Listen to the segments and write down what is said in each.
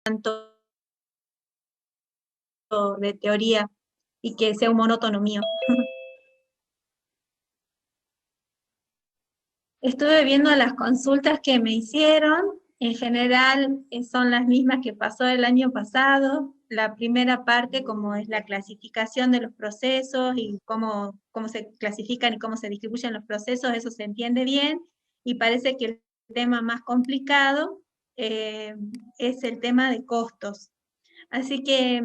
tanto de teoría y que sea un monótono mío. Estuve viendo las consultas que me hicieron, en general son las mismas que pasó el año pasado. La primera parte, como es la clasificación de los procesos y cómo se clasifican y cómo se distribuyen los procesos, eso se entiende bien, y parece que el tema más complicado es el tema de costos. Así que,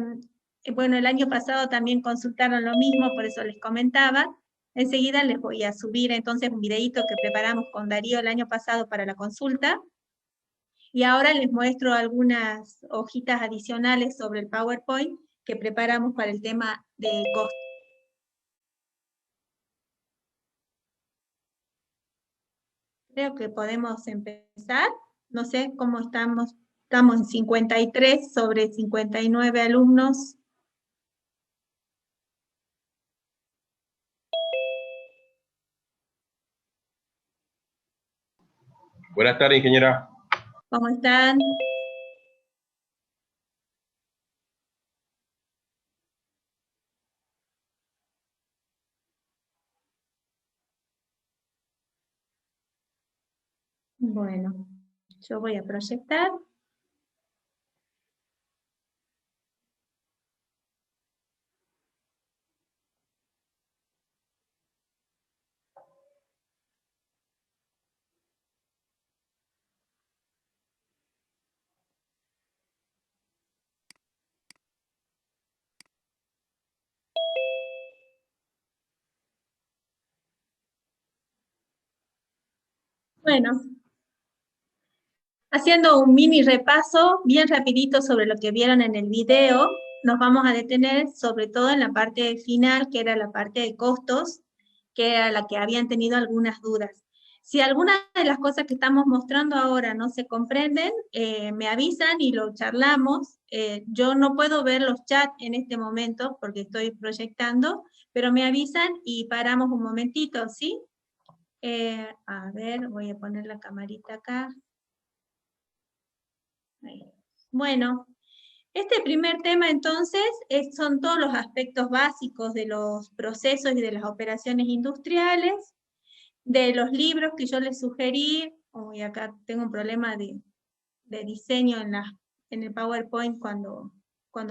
bueno, el año pasado también consultaron lo mismo, por eso les comentaba. Enseguida les voy a subir entonces un videíto que preparamos con Darío el año pasado para la consulta. Y ahora les muestro algunas hojitas adicionales sobre el PowerPoint que preparamos para el tema de costos. Creo que podemos empezar. No sé cómo estamos. Estamos en 53 sobre 59 alumnos. Buenas tardes, ingeniera. ¿Cómo están? Bueno, yo voy a proyectar. Bueno, haciendo un mini repaso bien rapidito sobre lo que vieron en el video, nos vamos a detener sobre todo en la parte final, que era la parte de costos, que era la que habían tenido algunas dudas. Si alguna de las cosas que estamos mostrando ahora no se comprenden, me avisan y lo charlamos. Yo no puedo ver los chats en este momento porque estoy proyectando, pero me avisan y paramos un momentito, ¿sí? A ver, voy a poner la camarita acá. Bueno, este primer tema entonces son todos los aspectos básicos de los procesos y de las operaciones industriales, de los libros que yo les sugerí. Hoy acá tengo un problema de diseño en el PowerPoint cuando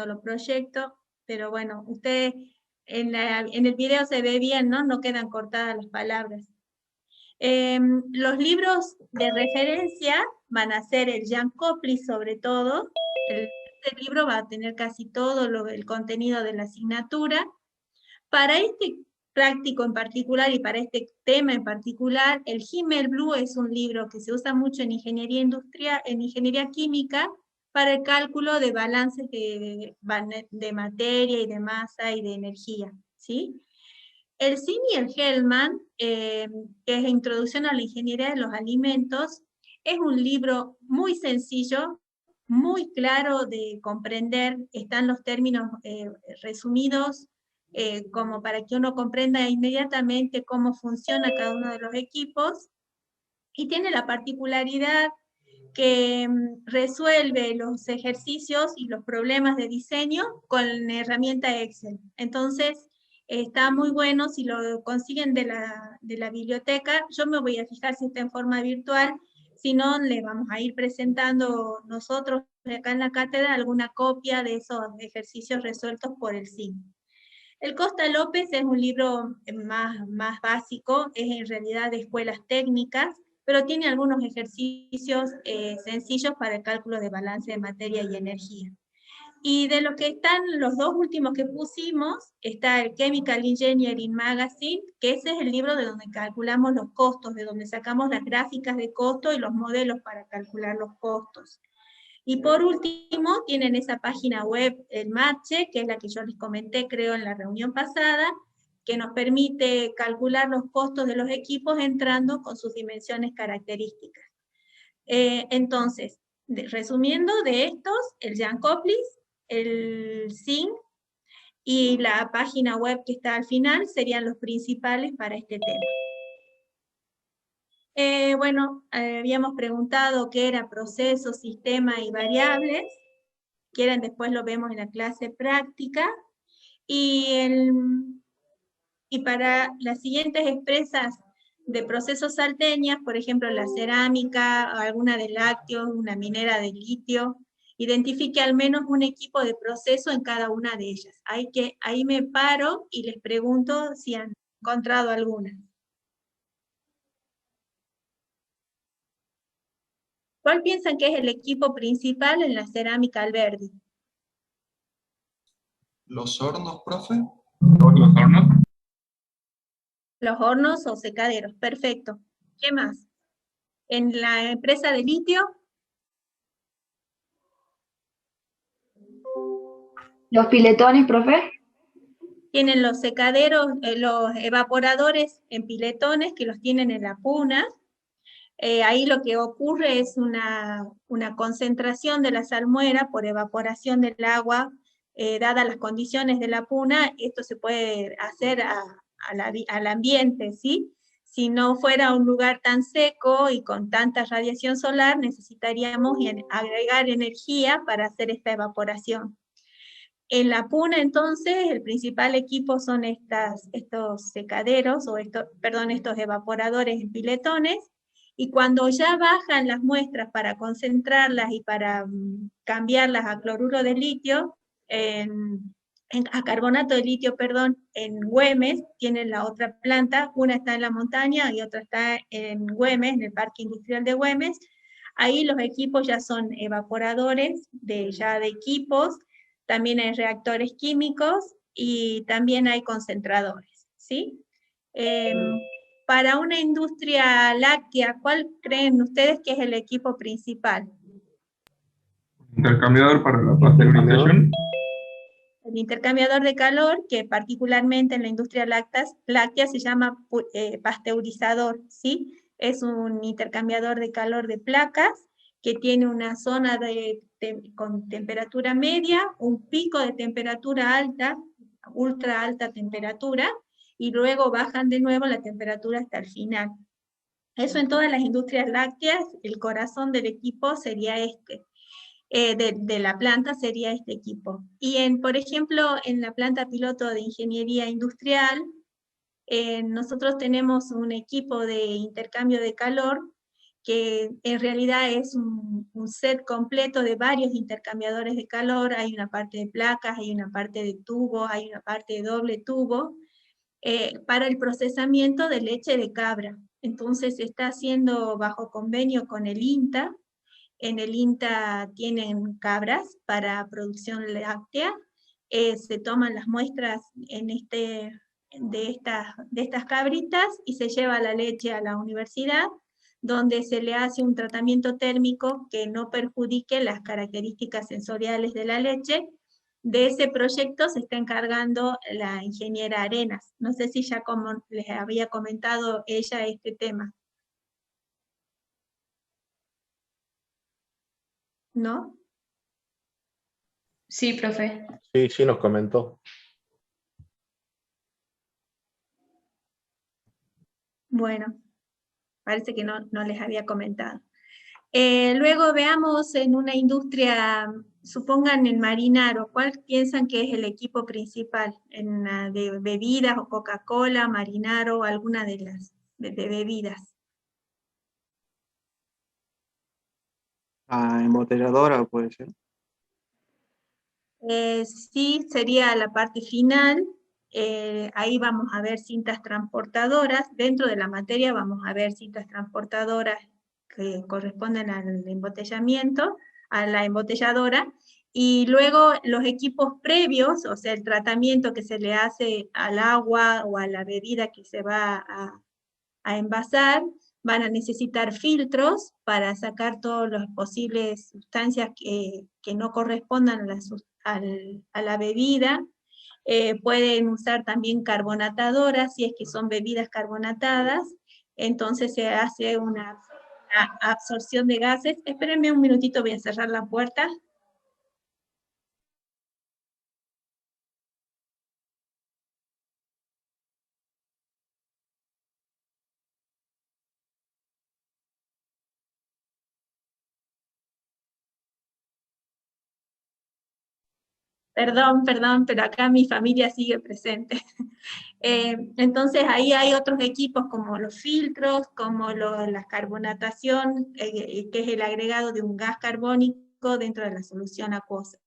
lo proyecto, pero bueno, ustedes en el video se ve bien, ¿no? No quedan cortadas las palabras. Los libros de referencia van a ser el Jan Copley sobre todo. Este libro va a tener casi todo el contenido de la asignatura. Para este práctico en particular y para este tema en particular, el Himmelblue es un libro que se usa mucho en ingeniería industrial, en ingeniería química, para el cálculo de balances de materia y de masa y de energía, ¿sí? El Zinn y el Hellman, que es Introducción a la Ingeniería de los Alimentos, es un libro muy sencillo, muy claro de comprender, están los términos resumidos, como para que uno comprenda inmediatamente cómo funciona cada uno de los equipos, y tiene la particularidad que resuelve los ejercicios y los problemas de diseño con la herramienta Excel. Entonces, está muy bueno si lo consiguen de la biblioteca. Yo me voy a fijar si está en forma virtual, si no, le vamos a ir presentando nosotros acá en la cátedra alguna copia de esos ejercicios resueltos por el CIN. El Costa López es un libro más básico, es en realidad de escuelas técnicas, pero tiene algunos ejercicios sencillos para el cálculo de balance de materia y energía. Y de lo que están los dos últimos que pusimos, está el Chemical Engineering Magazine, que ese es el libro de donde calculamos los costos, de donde sacamos las gráficas de costo y los modelos para calcular los costos. Y por último, tienen esa página web, el MATCHE, que es la que yo les comenté, creo, en la reunión pasada, que nos permite calcular los costos de los equipos entrando con sus dimensiones características. Entonces, resumiendo de estos, el Jan Copley, el Zinn y la página web que está al final serían los principales para este tema. Bueno, habíamos preguntado qué era proceso, sistema y variables. quieren después lo vemos en la clase práctica. Y, y para las siguientes empresas de procesos salteñas, por ejemplo, la cerámica, alguna de lácteos, una minera de litio, identifique al menos un equipo de proceso en cada una de ellas. Ahí me paro y les pregunto si han encontrado alguna. ¿Cuál piensan que es el equipo principal en la cerámica Alberdi? ¿Los hornos, profe? ¿Los hornos? Los hornos o secaderos, perfecto. ¿Qué más? En la empresa de litio, Los piletones, profe. tienen los secaderos, los evaporadores en piletones que los tienen en la puna. Ahí lo que ocurre es una concentración de la salmuera por evaporación del agua, dadas las condiciones de la puna. Esto se puede hacer al ambiente, ¿sí? Si no fuera un lugar tan seco y con tanta radiación solar, necesitaríamos agregar energía para hacer esta evaporación. En la puna, entonces, el principal equipo son estos secaderos, o estos evaporadores en piletones, y cuando ya bajan las muestras para concentrarlas y para cambiarlas a cloruro de litio, a carbonato de litio, perdón, en Güemes, tienen la otra planta, una está en la montaña y otra está en Güemes, en el Parque Industrial de Güemes. Ahí los equipos ya son evaporadores ya de equipos, también hay reactores químicos y también hay concentradores, ¿sí? Para una industria láctea, ¿cuál creen ustedes que es el equipo principal? Intercambiador para la pasteurización. El intercambiador de calor, que particularmente en la industria láctea se llama pasteurizador, ¿sí? Es un intercambiador de calor de placas que tiene una zona con temperatura media, un pico de temperatura alta, ultra alta temperatura, y luego bajan de nuevo la temperatura hasta el final. Eso en todas las industrias lácteas, el corazón del equipo sería este. De la planta sería este equipo. Y por ejemplo, en la planta piloto de ingeniería industrial, nosotros tenemos un equipo de intercambio de calor que en realidad es un set completo de varios intercambiadores de calor. Hay una parte de placas, hay una parte de tubos, hay una parte de doble tubo, para el procesamiento de leche de cabra. Entonces se está haciendo bajo convenio con el INTA. En el INTA tienen cabras para producción láctea. Se toman las muestras de estas cabritas y se lleva la leche a la universidad, donde se le hace un tratamiento térmico que no perjudique las características sensoriales de la leche. De ese proyecto se está encargando la ingeniera Arenas. No sé si ya como les había comentado ella este tema. ¿No? Sí, profe. Sí, nos comentó. Bueno, parece que no les había comentado. Luego veamos en una industria, supongan en Marinaro, ¿cuál piensan que es el equipo principal de bebidas o Coca-Cola, Marinaro, alguna de las de bebidas? Embotelladora puede ser. Sí, sería la parte final. Ahí vamos a ver cintas transportadoras. Dentro de la materia vamos a ver cintas transportadoras que corresponden al embotellamiento, a la embotelladora. Y luego los equipos previos, o sea, el tratamiento que se le hace al agua o a la bebida que se va a envasar, van a necesitar filtros para sacar todas las posibles sustancias que no correspondan a la bebida. Pueden usar también carbonatadoras, si es que son bebidas carbonatadas, entonces se hace una absorción de gases. Espérenme un minutito, voy a cerrar la puerta. Perdón, pero acá mi familia sigue presente. Entonces ahí hay otros equipos como los filtros, como la carbonatación, que es el agregado de un gas carbónico dentro de la solución acuosa.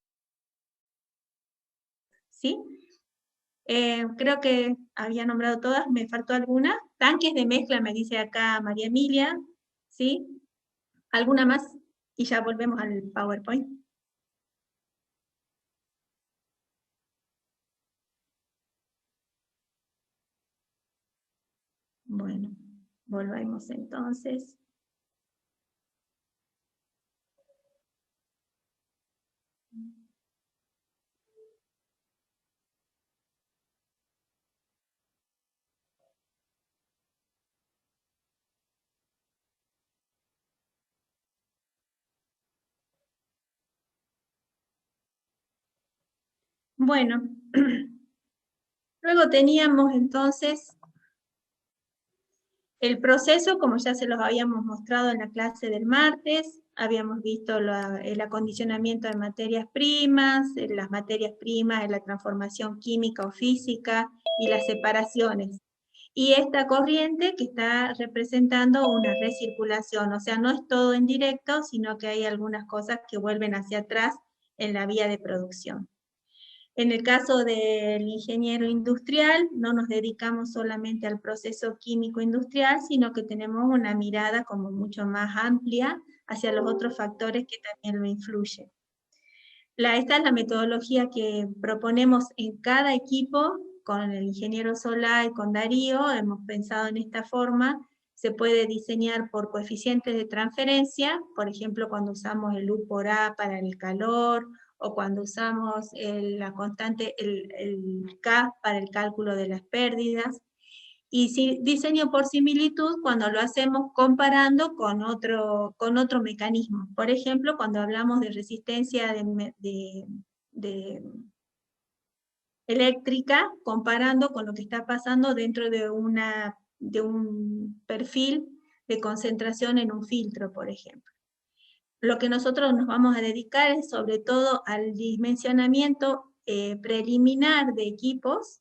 ¿Sí? Creo que había nombrado todas, me faltó alguna. Tanques de mezcla, me dice acá María Emilia, ¿sí? ¿Alguna más? Y ya volvemos al PowerPoint. Bueno, volvemos entonces. Bueno, luego teníamos entonces el proceso, como ya se los habíamos mostrado en la clase del martes, habíamos visto el acondicionamiento de materias primas, las materias primas, la transformación química o física y las separaciones. Y esta corriente que está representando una recirculación, o sea, no es todo en directo, sino que hay algunas cosas que vuelven hacia atrás en la vía de producción. En el caso del ingeniero industrial, no nos dedicamos solamente al proceso químico industrial, sino que tenemos una mirada como mucho más amplia hacia los otros factores que también lo influyen. Esta es la metodología que proponemos en cada equipo, con el ingeniero Solá y con Darío, hemos pensado en esta forma. Se puede diseñar por coeficientes de transferencia, por ejemplo, cuando usamos el U por A para el calor, o cuando usamos la constante, el K para el cálculo de las pérdidas. Y diseño por similitud cuando lo hacemos comparando con otro mecanismo. Por ejemplo, cuando hablamos de resistencia eléctrica, comparando con lo que está pasando dentro de un perfil de concentración en un filtro, por ejemplo. Lo que nosotros nos vamos a dedicar es sobre todo al dimensionamiento preliminar de equipos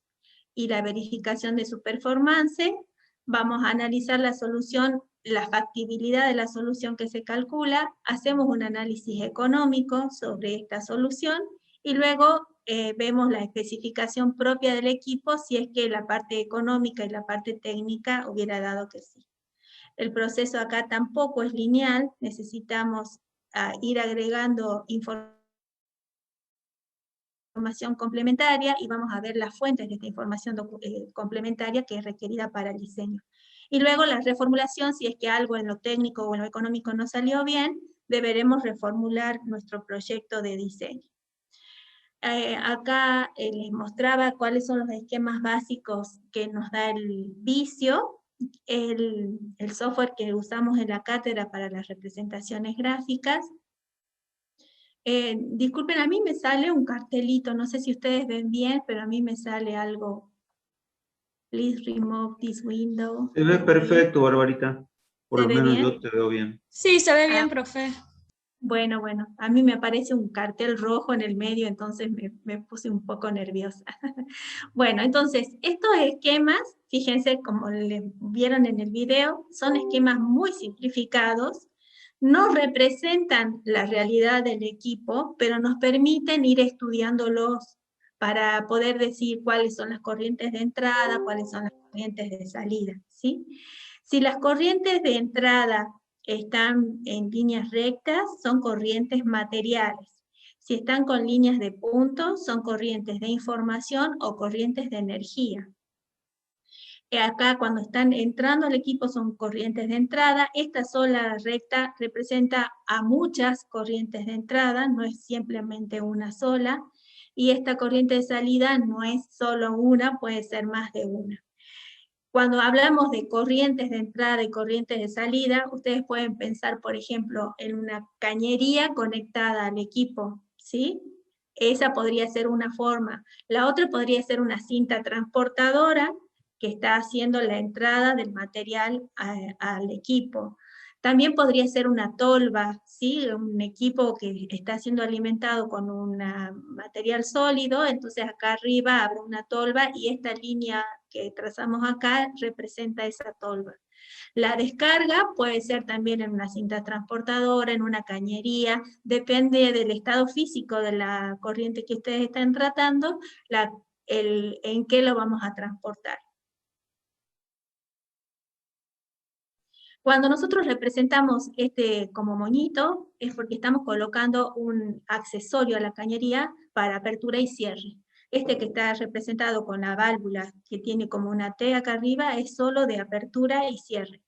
y la verificación de su performance. Vamos a analizar la solución, la factibilidad de la solución que se calcula, hacemos un análisis económico sobre esta solución y luego vemos la especificación propia del equipo si es que la parte económica y la parte técnica hubiera dado que sí. El proceso acá tampoco es lineal, necesitamos ir agregando información complementaria y vamos a ver las fuentes de esta información complementaria que es requerida para el diseño. Y luego la reformulación, si es que algo en lo técnico o en lo económico no salió bien, deberemos reformular nuestro proyecto de diseño. Acá les mostraba cuáles son los esquemas básicos que nos da el Visio, el software que usamos en la cátedra para las representaciones gráficas. Disculpen, a mí me sale un cartelito, no sé si ustedes ven bien, pero a mí me sale algo. Please remove this window. Se ve perfecto, Barbarita. Por lo menos bien? yo te veo bien. Sí, se ve bien, profe. Bueno, a mí me aparece un cartel rojo en el medio, entonces me puse un poco nerviosa. Bueno, entonces, estos esquemas, fíjense como les vieron en el video, son esquemas muy simplificados, no representan la realidad del equipo, pero nos permiten ir estudiándolos para poder decir cuáles son las corrientes de entrada, cuáles son las corrientes de salida, ¿sí? Si las corrientes de entrada están en líneas rectas, son corrientes materiales. Si están con líneas de punto, son corrientes de información o corrientes de energía. Acá cuando están entrando al equipo son corrientes de entrada. Esta sola recta representa a muchas corrientes de entrada, no es simplemente una sola. Y esta corriente de salida no es solo una, puede ser más de una. Cuando hablamos de corrientes de entrada y corrientes de salida, ustedes pueden pensar, por ejemplo, en una cañería conectada al equipo, ¿sí? Esa podría ser una forma. La otra podría ser una cinta transportadora que está haciendo la entrada del material al equipo. También podría ser una tolva, ¿sí? Un equipo que está siendo alimentado con un material sólido, entonces acá arriba habrá una tolva y esta línea que trazamos acá representa esa tolva. La descarga puede ser también en una cinta transportadora, en una cañería, depende del estado físico de la corriente que ustedes estén tratando, en qué lo vamos a transportar. Cuando nosotros representamos este como moñito, es porque estamos colocando un accesorio a la cañería para apertura y cierre. Este que está representado con la válvula que tiene como una T acá arriba es solo de apertura y cierre.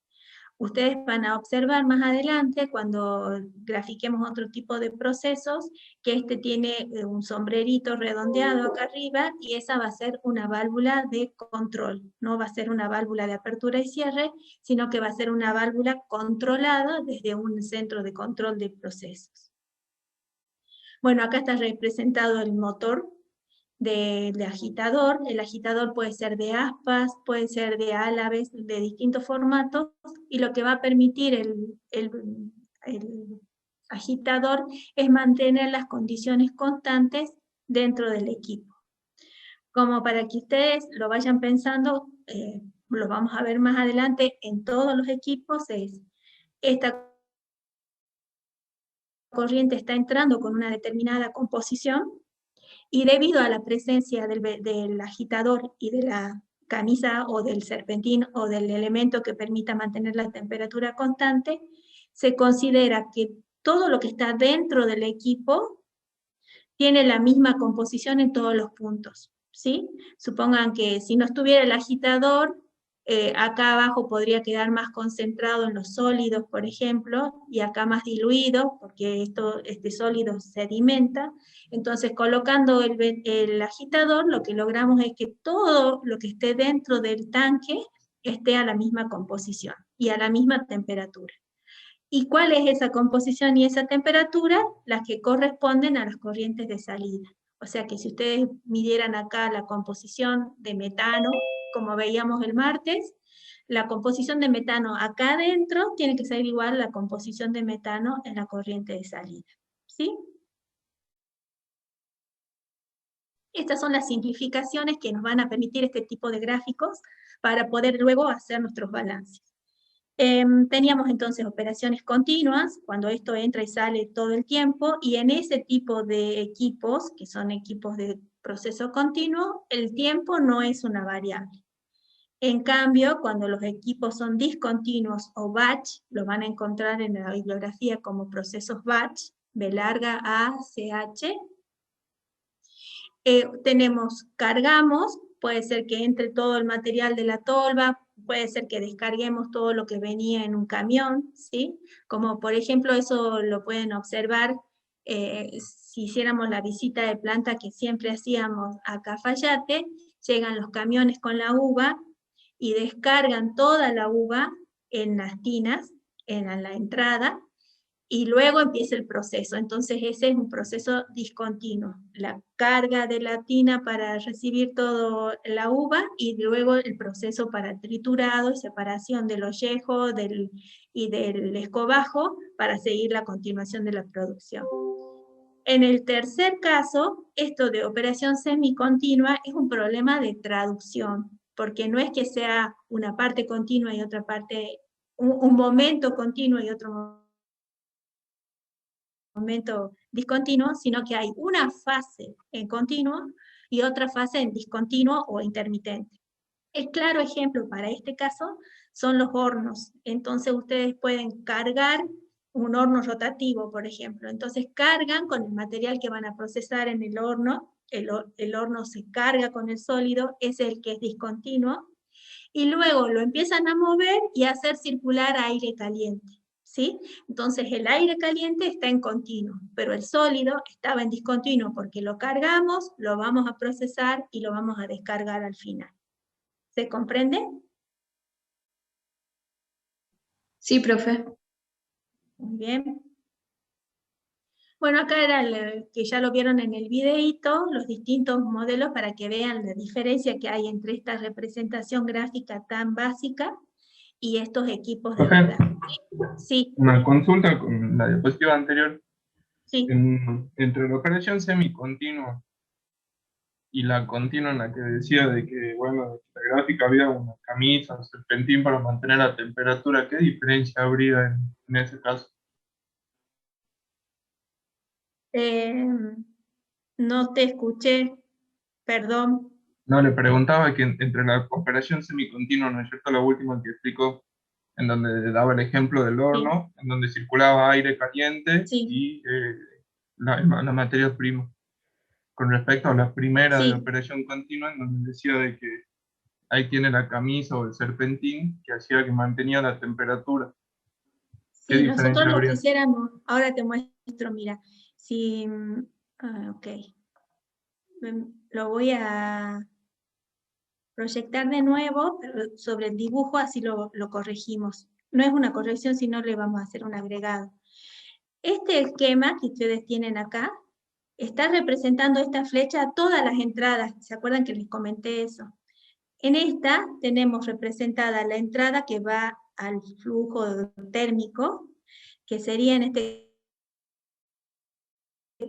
Ustedes van a observar más adelante, cuando grafiquemos otro tipo de procesos, que este tiene un sombrerito redondeado acá arriba, y esa va a ser una válvula de control. No va a ser una válvula de apertura y cierre, sino que va a ser una válvula controlada desde un centro de control de procesos. Bueno, acá está representado el motor del agitador. El agitador puede ser de aspas, puede ser de álabes, de distintos formatos, y lo que va a permitir el agitador es mantener las condiciones constantes dentro del equipo. Como para que ustedes lo vayan pensando, lo vamos a ver más adelante en todos los equipos, es esta corriente está entrando con una determinada composición, y debido a la presencia del agitador y de la camisa o del serpentín o del elemento que permita mantener la temperatura constante, se considera que todo lo que está dentro del equipo tiene la misma composición en todos los puntos, ¿sí? Supongan que si no estuviera el agitador, acá abajo podría quedar más concentrado en los sólidos, por ejemplo, y acá más diluido, porque este sólido sedimenta. Entonces, colocando el agitador, lo que logramos es que todo lo que esté dentro del tanque esté a la misma composición y a la misma temperatura. ¿Y cuál es esa composición y esa temperatura? Las que corresponden a las corrientes de salida. O sea que si ustedes midieran acá la composición de metano, como veíamos el martes, la composición de metano acá adentro tiene que ser igual a la composición de metano en la corriente de salida. ¿Sí? Estas son las simplificaciones que nos van a permitir este tipo de gráficos para poder luego hacer nuestros balances. Teníamos entonces operaciones continuas, cuando esto entra y sale todo el tiempo, y en ese tipo de equipos, que son equipos de proceso continuo, el tiempo no es una variable. En cambio, cuando los equipos son discontinuos o batch, lo van a encontrar en la bibliografía como procesos batch, B larga A, CH. Cargamos, puede ser que entre todo el material de la tolva, puede ser que descarguemos todo lo que venía en un camión, ¿sí? Como por ejemplo, eso lo pueden observar si hiciéramos la visita de planta que siempre hacíamos a Cafayate, llegan los camiones con la uva y descargan toda la uva en las tinas, en la entrada, y luego empieza el proceso. Entonces ese es un proceso discontinuo. La carga de la tina para recibir toda la uva y luego el proceso para triturado y separación del ollejo y del escobajo para seguir la continuación de la producción. En el tercer caso, esto de operación semicontinua es un problema de traducción, porque no es que sea una parte continua y otra parte, un momento continuo y otro momento discontinuo, sino que hay una fase en continuo y otra fase en discontinuo o intermitente. El claro ejemplo para este caso son los hornos. Entonces ustedes pueden cargar un horno rotativo, por ejemplo. Entonces cargan con el material que van a procesar en el horno, el horno se carga con el sólido, es el que es discontinuo, y luego lo empiezan a mover y a hacer circular aire caliente. ¿Sí? Entonces el aire caliente está en continuo, pero el sólido estaba en discontinuo porque lo cargamos, lo vamos a procesar y lo vamos a descargar al final. ¿Se comprende? Sí, profe. Muy bien. Bueno, acá era que ya lo vieron en el videíto, los distintos modelos para que vean la diferencia que hay entre esta representación gráfica tan básica y estos equipos de Profe, verdad. Sí, una consulta con la diapositiva anterior. sí. Entre la operación semicontinua y la continua en la que decía de que, bueno, en la gráfica había una camisa, un serpentín para mantener la temperatura, ¿qué diferencia habría en ese caso? No te escuché, perdón. No, le preguntaba que entre la operación semicontinua, ¿no es cierto? La última que explicó, en donde daba el ejemplo del Sí, horno, en donde circulaba aire caliente sí, y la materia prima. Con respecto a la primera de la sí. operación continua, en donde decía de que ahí tiene la camisa o el serpentín que hacía que mantenía la temperatura. ¿Qué Sí, nosotros diferencia lo que habría? hiciéramos, ahora te muestro, mira, si, ok, lo voy a proyectar de nuevo, pero sobre el dibujo, así lo corregimos. No es una corrección, sino le vamos a hacer un agregado. Este esquema que ustedes tienen acá, está representando esta flecha a todas las entradas. ¿Se acuerdan que les comenté eso? En esta tenemos representada la entrada que va al flujo térmico, que sería en este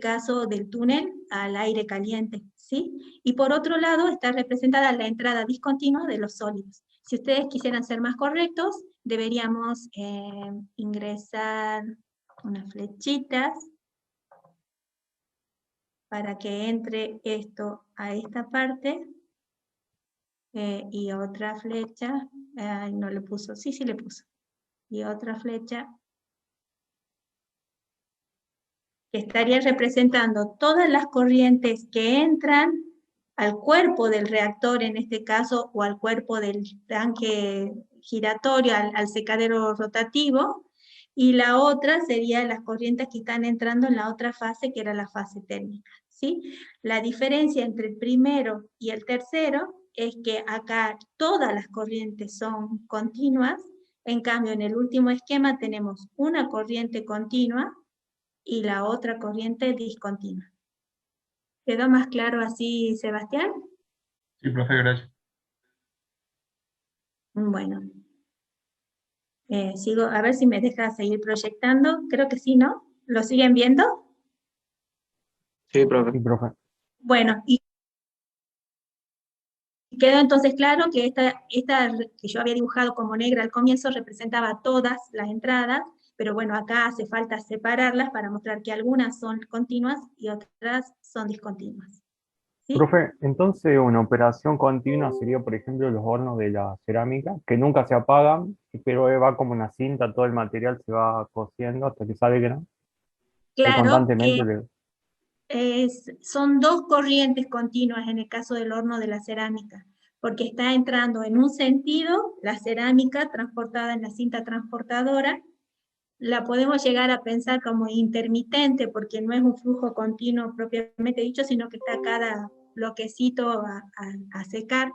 caso del túnel al aire caliente, ¿sí? Y por otro lado está representada la entrada discontinua de los sólidos. Si ustedes quisieran ser más correctos, deberíamos ingresar unas flechitas para que entre esto a esta parte y otra flecha, no le puso, sí, sí le puso, y otra flecha que estaría representando todas las corrientes que entran al cuerpo del reactor en este caso, o al cuerpo del tanque giratorio, al secadero rotativo, y la otra sería las corrientes que están entrando en la otra fase, que era la fase térmica, ¿sí? La diferencia entre el primero y el tercero es que acá todas las corrientes son continuas, en cambio en el último esquema tenemos una corriente continua y la otra corriente discontinua. ¿Quedó más claro así, Sebastián? Sí, profe, gracias. Bueno, sigo, a ver si me deja seguir proyectando. Creo que sí, ¿no? ¿Lo siguen viendo? Sí, profe. Sí, profe. Bueno, y quedó entonces claro que esta que yo había dibujado como negra al comienzo representaba todas las entradas, pero bueno, acá hace falta separarlas para mostrar que algunas son continuas y otras son discontinuas. ¿Sí? Profe, entonces una operación continua sería, por ejemplo, los hornos de la cerámica, que nunca se apagan, pero va como una cinta, todo el material se va cociendo hasta que sale grano. Y Claro, constantemente son dos corrientes continuas en el caso del horno de la cerámica, porque está entrando en un sentido la cerámica transportada en la cinta transportadora. La podemos llegar a pensar como intermitente, porque no es un flujo continuo propiamente dicho, sino que está cada bloquecito a secar,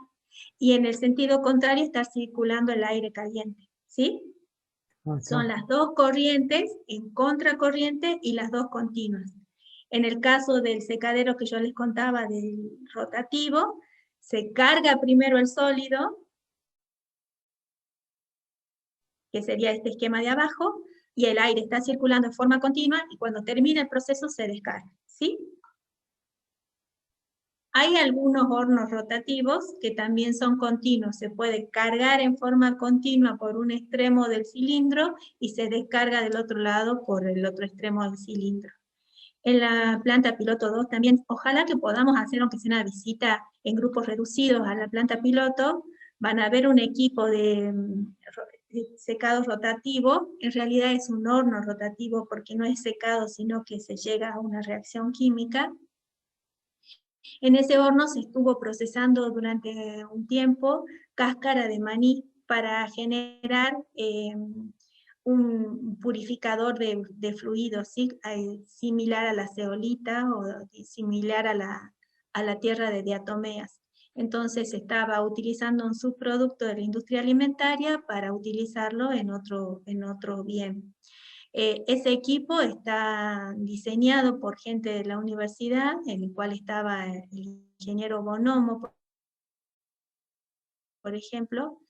y en el sentido contrario está circulando el aire caliente, ¿sí? Son las dos corrientes en contracorriente y las dos continuas. En el caso del secadero que yo les contaba del rotativo, se carga primero el sólido, que sería este esquema de abajo, y el aire está circulando en forma continua, y cuando termina el proceso se descarga, ¿sí? Hay algunos hornos rotativos que también son continuos. Se puede cargar en forma continua por un extremo del cilindro y se descarga del otro lado por el otro extremo del cilindro. En la planta piloto 2 también, ojalá que podamos hacer, aunque sea una visita en grupos reducidos a la planta piloto, van a ver un equipo de secado rotativo. En realidad es un horno rotativo porque no es secado, sino que se llega a una reacción química. En ese horno se estuvo procesando durante un tiempo cáscara de maní para generar un purificador de fluidos, ¿sí? Similar a la zeolita o similar a la tierra de diatomeas. Entonces estaba utilizando un subproducto de la industria alimentaria para utilizarlo en otro bien. Ese equipo está diseñado por gente de la universidad, en el cual estaba el ingeniero Bonomo, por ejemplo,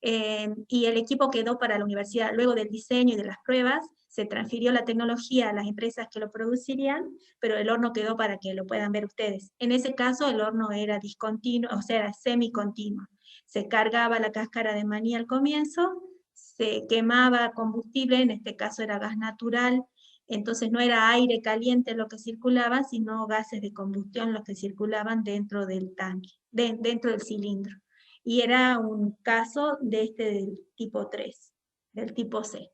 y el equipo quedó para la universidad. Luego del diseño y de las pruebas, se transfirió la tecnología a las empresas que lo producirían, pero el horno quedó para que lo puedan ver ustedes. En ese caso, el horno era discontinuo, o sea, era semicontinuo. Se cargaba la cáscara de maní al comienzo, se quemaba combustible, en este caso era gas natural, entonces no era aire caliente lo que circulaba, sino gases de combustión los que circulaban dentro del tanque, dentro del cilindro. Y era un caso de del tipo 3, del tipo C.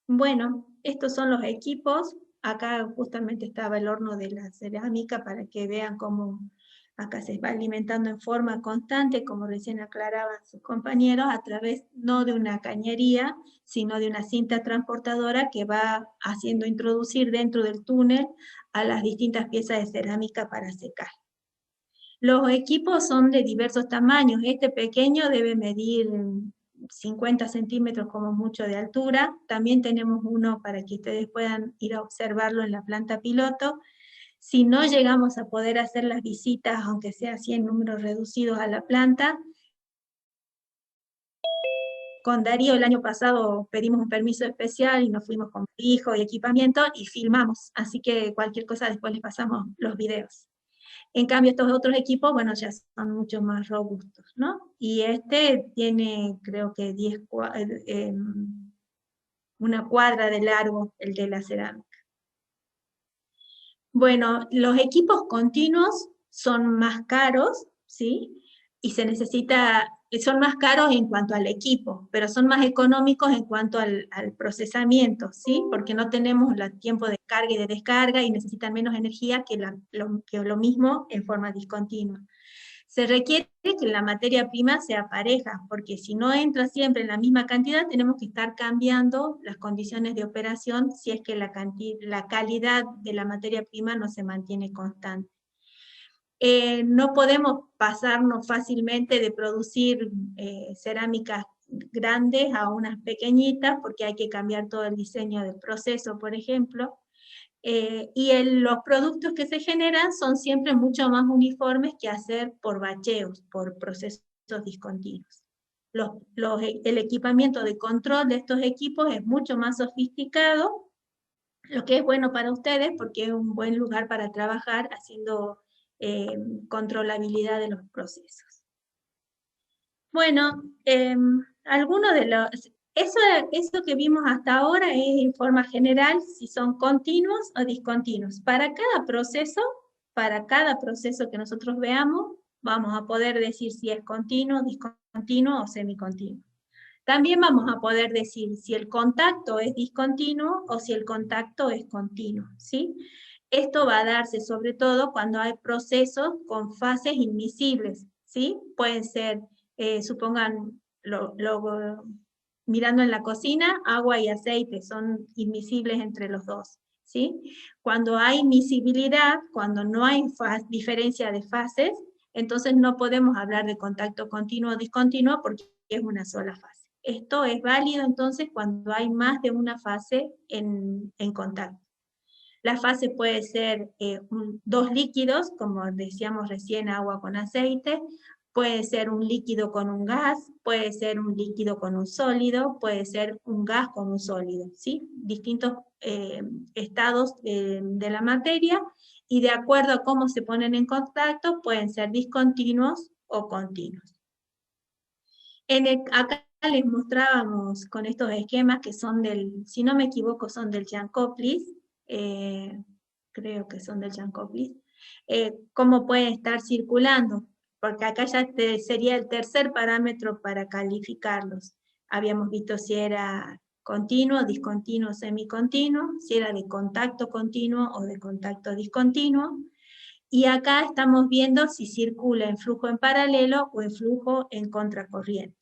Bueno, estos son los equipos. Acá justamente estaba el horno de la cerámica para que vean cómo acá se va alimentando en forma constante, como recién aclaraban sus compañeros, a través no de una cañería, sino de una cinta transportadora que va haciendo introducir dentro del túnel a las distintas piezas de cerámica para secar. Los equipos son de diversos tamaños. Este pequeño debe medir 50 centímetros como mucho de altura. También tenemos uno para que ustedes puedan ir a observarlo en la planta piloto. Si no llegamos a poder hacer las visitas, aunque sea así en números reducidos a la planta, con Darío el año pasado pedimos un permiso especial y nos fuimos con fijo y equipamiento y filmamos. Así que cualquier cosa después les pasamos los videos. En cambio, estos otros equipos, bueno, ya son mucho más robustos, ¿no? Y este tiene, creo que 10 una cuadra de largo, el de la cerámica. Bueno, los equipos continuos son más caros, ¿sí? Y se necesita, son más caros en cuanto al equipo, pero son más económicos en cuanto al procesamiento, ¿sí? Porque no tenemos el tiempo de carga y de descarga y necesitan menos energía que lo mismo en forma discontinua. Se requiere que la materia prima sea pareja, porque si no entra siempre en la misma cantidad, tenemos que estar cambiando las condiciones de operación si es que la calidad de la materia prima no se mantiene constante. No podemos pasarnos fácilmente de producir cerámicas grandes a unas pequeñitas, porque hay que cambiar todo el diseño del proceso, por ejemplo. Y los productos que se generan son siempre mucho más uniformes que hacer por bacheos, por procesos discontinuos. El equipamiento de control de estos equipos es mucho más sofisticado, lo que es bueno para ustedes porque es un buen lugar para trabajar haciendo controlabilidad de los procesos. Bueno, algunos de los... Eso que vimos hasta ahora es en forma general si son continuos o discontinuos. Para cada proceso que nosotros veamos, vamos a poder decir si es continuo, discontinuo o semicontinuo. También vamos a poder decir si el contacto es discontinuo o si el contacto es continuo, ¿sí? Esto va a darse sobre todo cuando hay procesos con fases inmisibles, ¿sí? Pueden ser, supongan, mirando en la cocina, agua y aceite son inmiscibles entre los dos, ¿sí? Cuando hay miscibilidad, cuando no hay diferencia de fases, entonces no podemos hablar de contacto continuo o discontinuo porque es una sola fase. Esto es válido entonces cuando hay más de una fase en contacto. La fase puede ser dos líquidos, como decíamos recién, agua con aceite, puede ser un líquido con un gas, puede ser un líquido con un sólido, puede ser un gas con un sólido, ¿sí? Distintos estados de la materia, y de acuerdo a cómo se ponen en contacto, pueden ser discontinuos o continuos. Acá les mostrábamos con estos esquemas que son si no me equivoco, son del Jankoplis, creo que son del Jankoplis, cómo pueden estar circulando, porque acá ya sería el tercer parámetro para calificarlos. Habíamos visto si era continuo, discontinuo, semicontinuo, si era de contacto continuo o de contacto discontinuo, y acá estamos viendo si circula en flujo en paralelo o en flujo en contracorriente.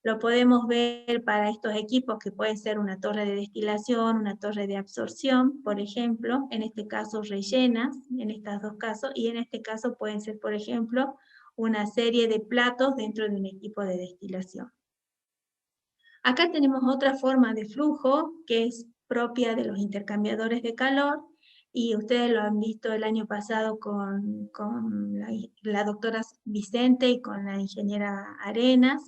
Lo podemos ver para estos equipos que pueden ser una torre de destilación, una torre de absorción, por ejemplo, en este caso rellenas, en estos dos casos, y en este caso pueden ser, por ejemplo, una serie de platos dentro de un equipo de destilación. Acá tenemos otra forma de flujo que es propia de los intercambiadores de calor, y ustedes lo han visto el año pasado con la doctora Vicente y con la ingeniera Arenas,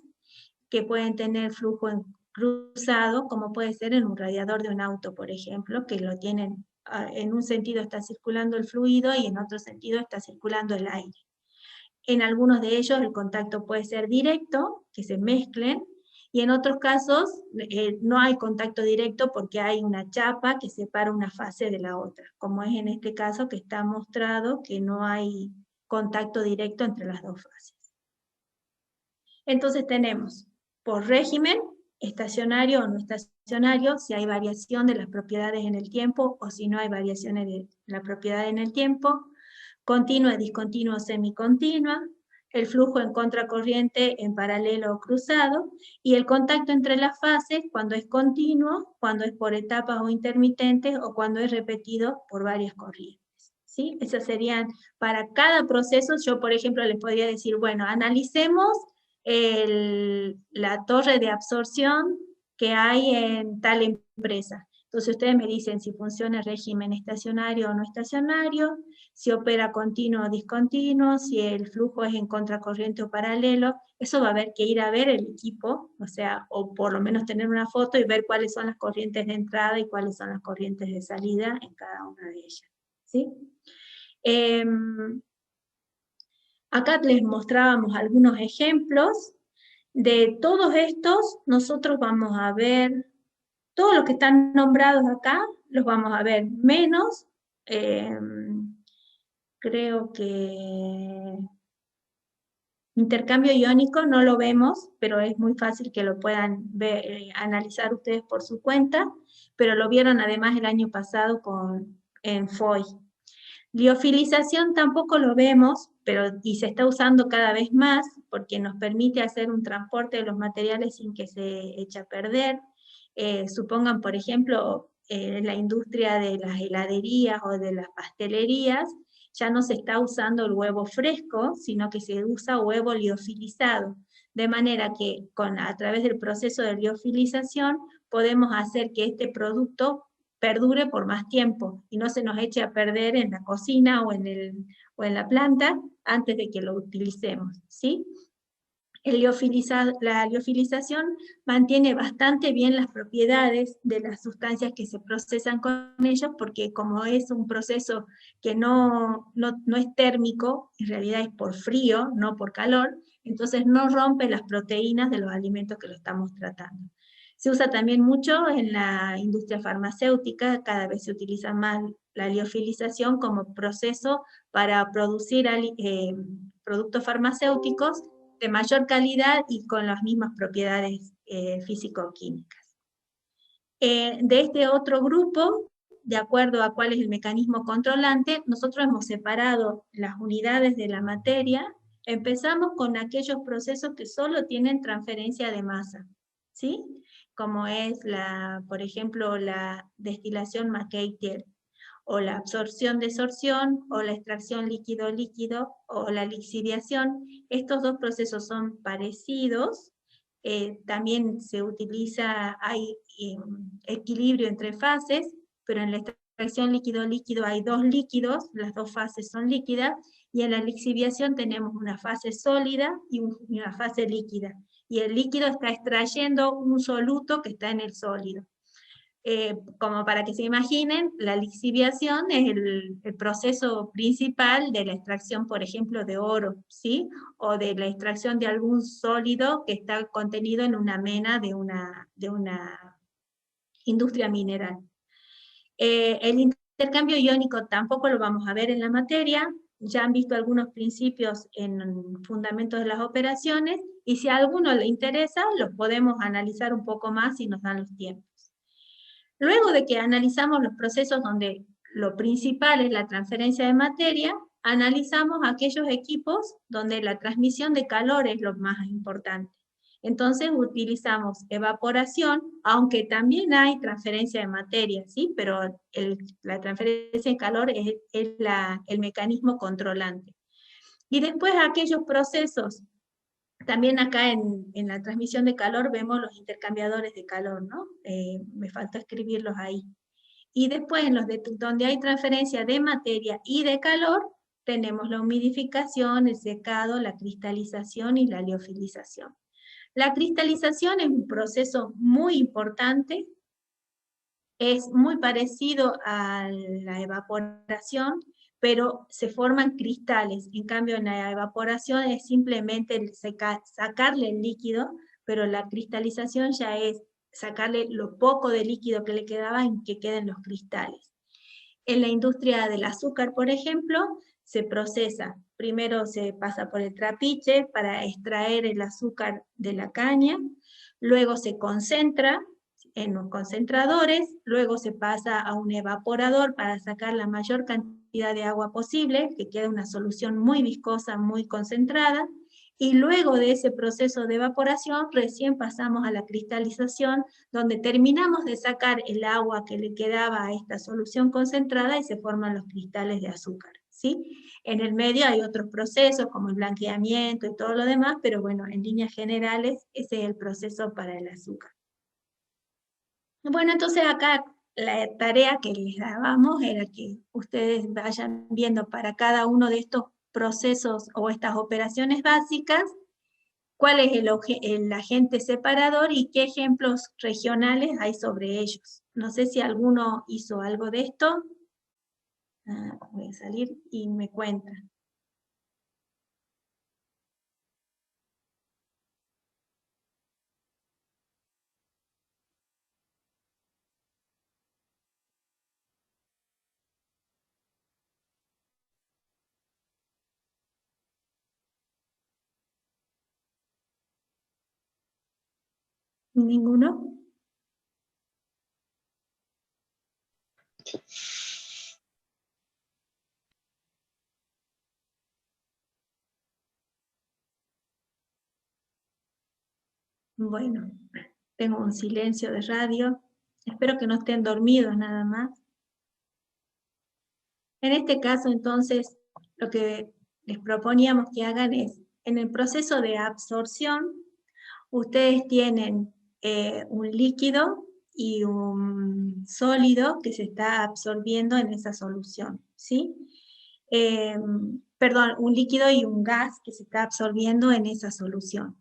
que pueden tener flujo cruzado, como puede ser en un radiador de un auto, por ejemplo, que lo tienen, en un sentido está circulando el fluido y en otro sentido está circulando el aire. En algunos de ellos el contacto puede ser directo, que se mezclen, y en otros casos no hay contacto directo porque hay una chapa que separa una fase de la otra, como es en este caso que está mostrado que no hay contacto directo entre las dos fases. Entonces tenemos por régimen, estacionario o no estacionario, si hay variación de las propiedades en el tiempo o si no hay variaciones de la propiedad en el tiempo, continua, discontinua o semicontinua, el flujo en contracorriente en paralelo o cruzado, y el contacto entre las fases cuando es continuo, cuando es por etapas o intermitentes, o cuando es repetido por varias corrientes. ¿Sí? Esas serían, para cada proceso, yo por ejemplo les podría decir, bueno, analicemos la torre de absorción que hay en tal empresa. Entonces ustedes me dicen si funciona el régimen estacionario o no estacionario, si opera continuo o discontinuo, si el flujo es en contracorriente o paralelo. Eso va a haber que ir a ver el equipo, o sea, o por lo menos tener una foto y ver cuáles son las corrientes de entrada y cuáles son las corrientes de salida en cada una de ellas. ¿Sí? Acá les mostrábamos algunos ejemplos. De todos estos, nosotros vamos a ver, todos los que están nombrados acá, los vamos a ver menos, creo que intercambio iónico no lo vemos, pero es muy fácil que lo puedan ver, analizar ustedes por su cuenta, pero lo vieron además el año pasado en FOI. Liofilización tampoco lo vemos, y se está usando cada vez más porque nos permite hacer un transporte de los materiales sin que se eche a perder. Supongan, por ejemplo, la industria de las heladerías o de las pastelerías, ya no se está usando el huevo fresco, sino que se usa huevo liofilizado. De manera que a través del proceso de liofilización podemos hacer que este producto perdure por más tiempo y no se nos eche a perder en la cocina o en la planta antes de que lo utilicemos, ¿sí? La liofilización mantiene bastante bien las propiedades de las sustancias que se procesan con ellos, porque como es un proceso que no es térmico, en realidad es por frío, no por calor, entonces no rompe las proteínas de los alimentos que lo estamos tratando. Se usa también mucho en la industria farmacéutica, cada vez se utiliza más la liofilización como proceso para producir productos farmacéuticos de mayor calidad y con las mismas propiedades físico-químicas. De este otro grupo, de acuerdo a cuál es el mecanismo controlante, nosotros hemos separado las unidades de la materia. Empezamos con aquellos procesos que solo tienen transferencia de masa, ¿sí? Como es, por ejemplo, la destilación McKay-Thiele, o la absorción-desorción, o la extracción líquido-líquido, o la lixiviación. Estos dos procesos son parecidos. También se utiliza, hay equilibrio entre fases, pero en la extracción líquido-líquido hay dos líquidos, las dos fases son líquidas, y en la lixiviación tenemos una fase sólida y una fase líquida. Y el líquido está extrayendo un soluto que está en el sólido. Como para que se imaginen, la lixiviación es el proceso principal de la extracción, por ejemplo, de oro, ¿sí? O de la extracción de algún sólido que está contenido en una mena de una industria mineral. El intercambio iónico tampoco lo vamos a ver en la materia, ya han visto algunos principios en fundamentos de las operaciones, y si a alguno le interesa, los podemos analizar un poco más si nos dan los tiempos. Luego de que analizamos los procesos donde lo principal es la transferencia de materia, analizamos aquellos equipos donde la transmisión de calor es lo más importante. Entonces utilizamos evaporación, aunque también hay transferencia de materia, ¿sí? Pero la transferencia de calor es el mecanismo controlante. Y después aquellos procesos, también acá en la transmisión de calor vemos los intercambiadores de calor, ¿no? Me falta escribirlos ahí. Y después, en los donde hay transferencia de materia y de calor, tenemos la humidificación, el secado, la cristalización y la liofilización. La cristalización es un proceso muy importante, es muy parecido a la evaporación, pero se forman cristales. En cambio, en la evaporación es simplemente sacarle el líquido, pero la cristalización ya es sacarle lo poco de líquido que le quedaba y que queden los cristales. En la industria del azúcar, por ejemplo, se procesa. Primero se pasa por el trapiche para extraer el azúcar de la caña, luego se concentra en los concentradores, luego se pasa a un evaporador para sacar la mayor cantidad de agua posible, que queda una solución muy viscosa, muy concentrada, y luego de ese proceso de evaporación recién pasamos a la cristalización, donde terminamos de sacar el agua que le quedaba a esta solución concentrada y se forman los cristales de azúcar, ¿sí? En el medio hay otros procesos como el blanqueamiento y todo lo demás, pero bueno, en líneas generales ese es el proceso para el azúcar. Bueno, entonces acá la tarea que les dábamos era que ustedes vayan viendo para cada uno de estos procesos o estas operaciones básicas, cuál es el agente separador y qué ejemplos regionales hay sobre ellos. No sé si alguno hizo algo de esto. Voy a salir y me cuenta. ¿Ninguno? Bueno, tengo un silencio de radio. Espero que no estén dormidos nada más. En este caso, entonces, lo que les proponíamos que hagan es, en el proceso de absorción, ustedes tienen un líquido y un sólido que se está absorbiendo en esa solución, ¿sí? Perdón, un líquido y un gas que se está absorbiendo en esa solución.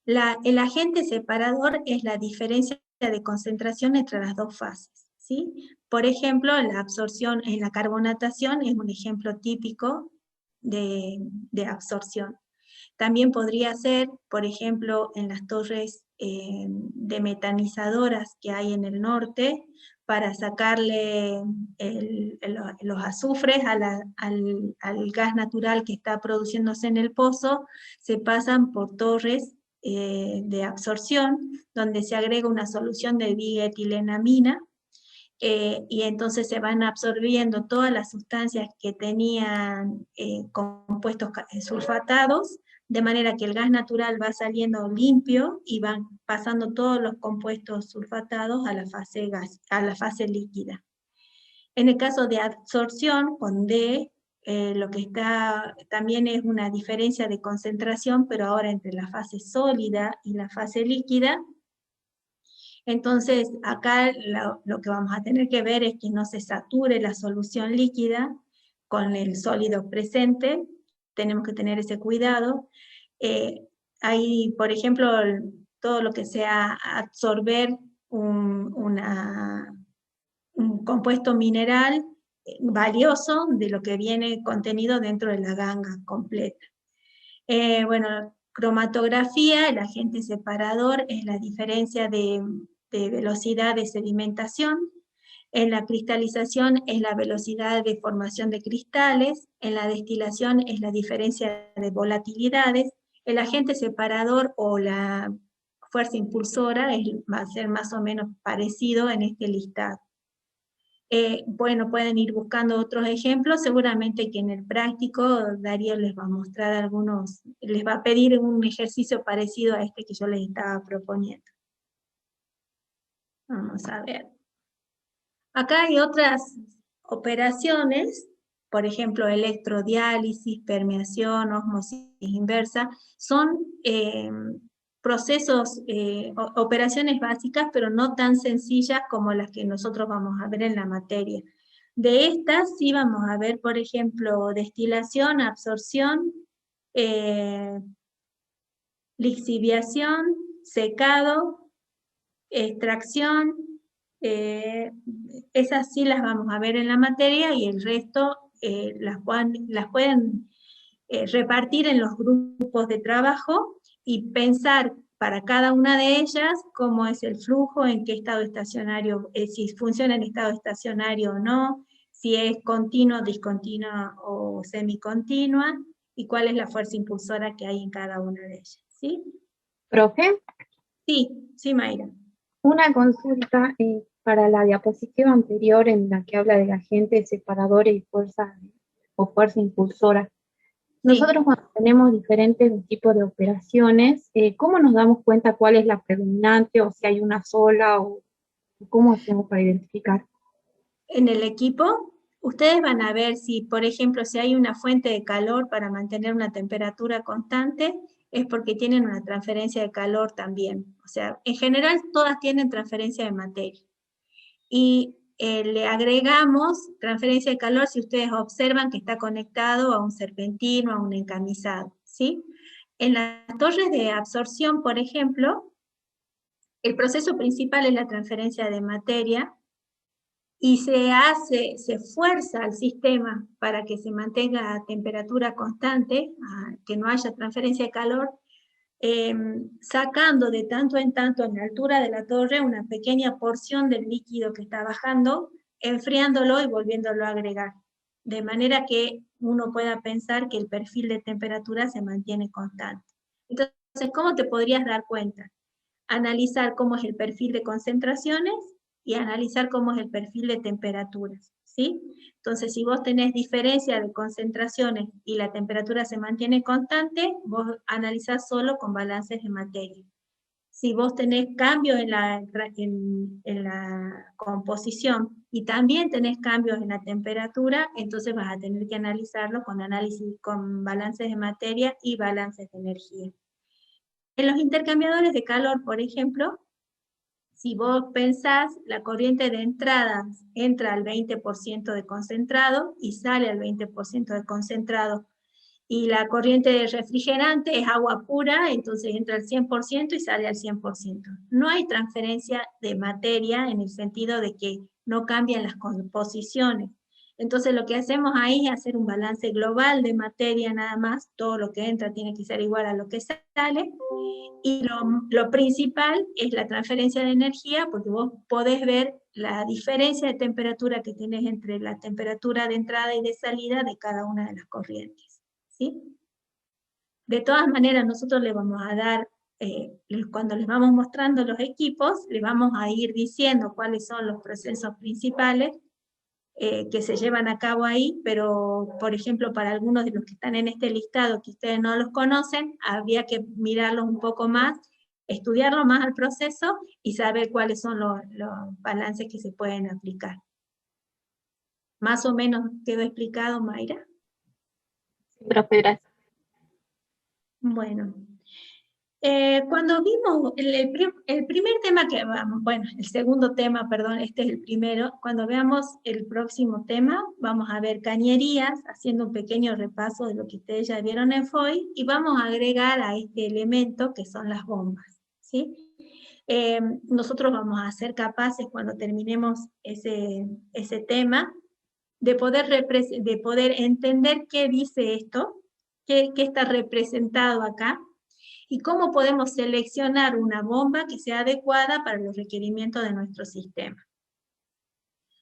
El agente separador es la diferencia de concentración entre las dos fases, ¿sí? Por ejemplo, la absorción en la carbonatación es un ejemplo típico de absorción. También podría ser, por ejemplo, en las torres de metanizadoras que hay en el norte, para sacarle los azufres al gas natural que está produciéndose en el pozo, se pasan por torres de absorción, donde se agrega una solución de dietilenamina, y entonces se van absorbiendo todas las sustancias que tenían compuestos sulfatados, de manera que el gas natural va saliendo limpio y van pasando todos los compuestos sulfatados a la fase líquida. En el caso de absorción, con D, lo que está también es una diferencia de concentración, pero ahora entre la fase sólida y la fase líquida. Entonces, acá lo que vamos a tener que ver es que no se sature la solución líquida con el sólido presente. Tenemos que tener ese cuidado. Hay, por ejemplo, todo lo que sea absorber un compuesto mineral valioso de lo que viene contenido dentro de la ganga completa. Bueno, cromatografía, el agente separador es la diferencia de velocidad de sedimentación. En la cristalización es la velocidad de formación de cristales. En la destilación es la diferencia de volatilidades. El agente separador o la fuerza impulsora va a ser más o menos parecido en este listado. Bueno, pueden ir buscando otros ejemplos, seguramente que en el práctico Darío les va a mostrar algunos, les va a pedir un ejercicio parecido a este que yo les estaba proponiendo. Vamos a ver. Acá hay otras operaciones, por ejemplo, electrodiálisis, permeación, ósmosis inversa, son procesos, operaciones básicas, pero no tan sencillas como las que nosotros vamos a ver en la materia. De estas sí vamos a ver, por ejemplo, destilación, absorción, lixiviación, secado, extracción, esas sí las vamos a ver en la materia y el resto las pueden repartir en los grupos de trabajo y pensar para cada una de ellas cómo es el flujo, en qué estado estacionario, si funciona en estado estacionario o no, si es continua, discontinua o semicontinua, y cuál es la fuerza impulsora que hay en cada una de ellas. ¿Sí? Profe, Sí, Mayra. una consulta para la diapositiva anterior en la que habla de agentes separadores y fuerza impulsora. Nosotros cuando tenemos diferentes tipos de operaciones, ¿cómo nos damos cuenta cuál es la predominante o si hay una sola o cómo hacemos para identificar? En el equipo, ustedes van a ver si, por ejemplo, si hay una fuente de calor para mantener una temperatura constante, es porque tienen una transferencia de calor también. O sea, en general todas tienen transferencia de materia. Y le agregamos transferencia de calor si ustedes observan que está conectado a un serpentino, a un encamisado, ¿sí? En las torres de absorción, por ejemplo, el proceso principal es la transferencia de materia y se fuerza al sistema para que se mantenga a temperatura constante, que no haya transferencia de calor, sacando de tanto en tanto en la altura de la torre una pequeña porción del líquido que está bajando, enfriándolo y volviéndolo a agregar, de manera que uno pueda pensar que el perfil de temperatura se mantiene constante. Entonces, ¿cómo te podrías dar cuenta? Analizar cómo es el perfil de concentraciones y analizar cómo es el perfil de temperaturas, ¿sí? Entonces, si vos tenés diferencia de concentraciones y la temperatura se mantiene constante, vos analizás solo con balances de materia. Si vos tenés cambios en la composición y también tenés cambios en la temperatura, entonces vas a tener que analizarlo con balances de materia y balances de energía. En los intercambiadores de calor, por ejemplo, si vos pensás, la corriente de entrada entra al 20% de concentrado y sale al 20% de concentrado. Y la corriente de refrigerante es agua pura, entonces entra al 100% y sale al 100%. No hay transferencia de materia en el sentido de que no cambian las composiciones. Entonces lo que hacemos ahí es hacer un balance global de materia nada más, todo lo que entra tiene que ser igual a lo que sale, y lo principal es la transferencia de energía, porque vos podés ver la diferencia de temperatura que tenés entre la temperatura de entrada y de salida de cada una de las corrientes, ¿sí? De todas maneras, nosotros le vamos a dar, cuando les vamos mostrando los equipos, les vamos a ir diciendo cuáles son los procesos principales que se llevan a cabo ahí, pero por ejemplo para algunos de los que están en este listado que ustedes no los conocen, habría que mirarlos un poco más, estudiarlo más al proceso y saber cuáles son los balances que se pueden aplicar. ¿Más o menos quedó explicado, Mayra? Profe, gracias. Bueno. Cuando vimos el primer tema que vamos, bueno, el segundo tema, perdón, este es el primero, cuando veamos el próximo tema, vamos a ver cañerías, haciendo un pequeño repaso de lo que ustedes ya vieron en FOI, y vamos a agregar a este elemento que son las bombas, ¿sí? Nosotros vamos a ser capaces, cuando terminemos ese tema, de poder entender qué dice esto, qué está representado acá, y cómo podemos seleccionar una bomba que sea adecuada para los requerimientos de nuestro sistema.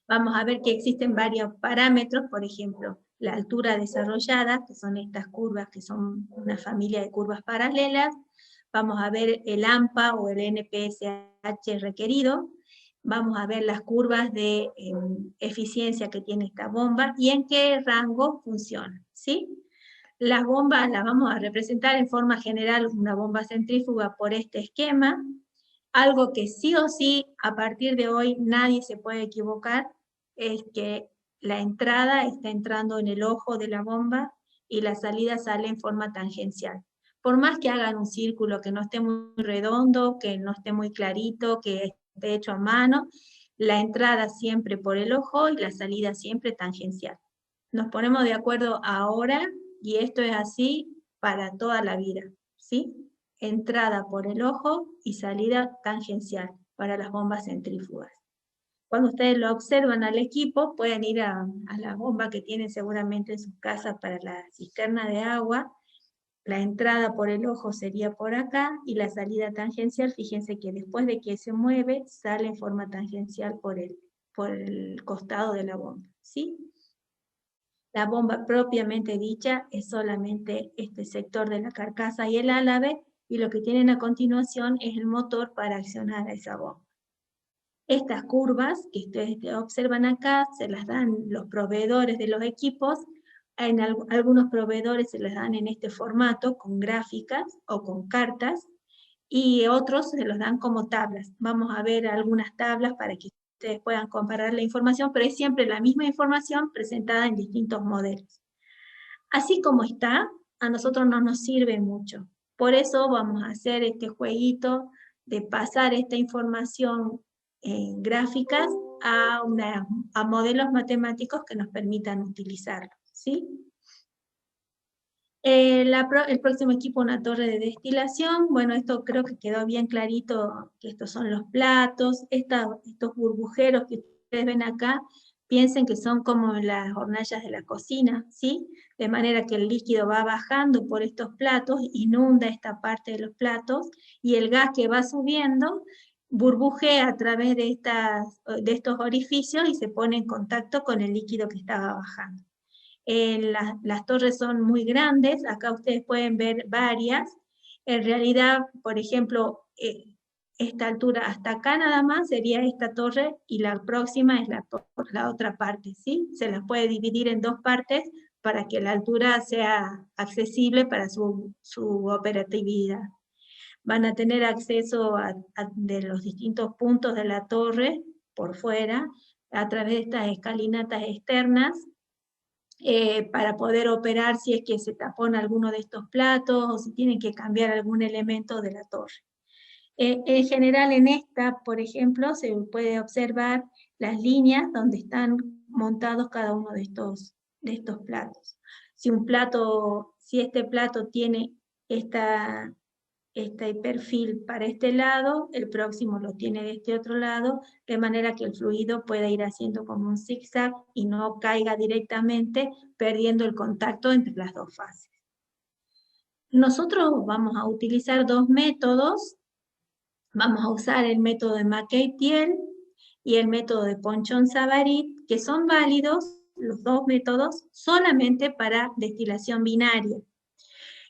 Vamos a ver que existen varios parámetros, por ejemplo, la altura desarrollada, que son estas curvas que son una familia de curvas paralelas. Vamos a ver el AMPA o el NPSH requerido. Vamos a ver las curvas de eficiencia que tiene esta bomba y en qué rango funciona, ¿sí? Las bombas las vamos a representar en forma general, una bomba centrífuga por este esquema, algo que sí o sí, a partir de hoy, nadie se puede equivocar, es que la entrada está entrando en el ojo de la bomba y la salida sale en forma tangencial. por más que hagan un círculo que no esté muy redondo, que no esté muy clarito, que esté hecho a mano, la entrada siempre por el ojo y la salida siempre tangencial. Nos ponemos de acuerdo ahora y esto es así para toda la vida, ¿sí? Entrada por el ojo y salida tangencial para las bombas centrífugas. Cuando ustedes lo observan al equipo, pueden ir a la bomba que tienen seguramente en sus casas para la cisterna de agua. La entrada por el ojo sería por acá y la salida tangencial, fíjense que después de que se mueve, sale en forma tangencial por el costado de la bomba, ¿sí? La bomba propiamente dicha es solamente este sector de la carcasa y el álabe, y lo que tienen a continuación es el motor para accionar a esa bomba. Estas curvas que ustedes observan acá se las dan los proveedores de los equipos. En algunos proveedores se les dan en este formato con gráficas o con cartas y otros se los dan como tablas. Vamos a ver algunas tablas para que ustedes puedan comparar la información, pero es siempre la misma información presentada en distintos modelos. Así como está, a nosotros no nos sirve mucho. Por eso vamos a hacer este jueguito de pasar esta información en gráficas a modelos matemáticos que nos permitan utilizarlo, ¿sí? El próximo equipo, una torre de destilación. Bueno, esto creo que quedó bien clarito, que estos son los platos. Estos burbujeros que ustedes ven acá, piensen que son como las hornallas de la cocina, ¿sí? De manera que el líquido va bajando por estos platos, inunda esta parte de los platos, y el gas que va subiendo burbujea a través de estos orificios y se pone en contacto con el líquido que estaba bajando. Las torres son muy grandes, acá ustedes pueden ver varias. En realidad, por ejemplo, esta altura hasta acá nada más sería esta torre y la próxima es la otra parte, ¿sí? Se las puede dividir en dos partes para que la altura sea accesible para su operatividad. Van a tener acceso de los distintos puntos de la torre por fuera a través de estas escalinatas externas para poder operar si es que se tapona alguno de estos platos o si tienen que cambiar algún elemento de la torre. En general en esta, por ejemplo, se puede observar las líneas donde están montados cada uno de estos platos. Si este plato tiene este perfil para este lado, el próximo lo tiene de este otro lado, de manera que el fluido pueda ir haciendo como un zigzag y no caiga directamente, perdiendo el contacto entre las dos fases. Nosotros vamos a utilizar dos métodos. Vamos a usar el método de Mackay-Thiel y el método de Ponchon-Savarit, que son válidos, los dos métodos, solamente para destilación binaria.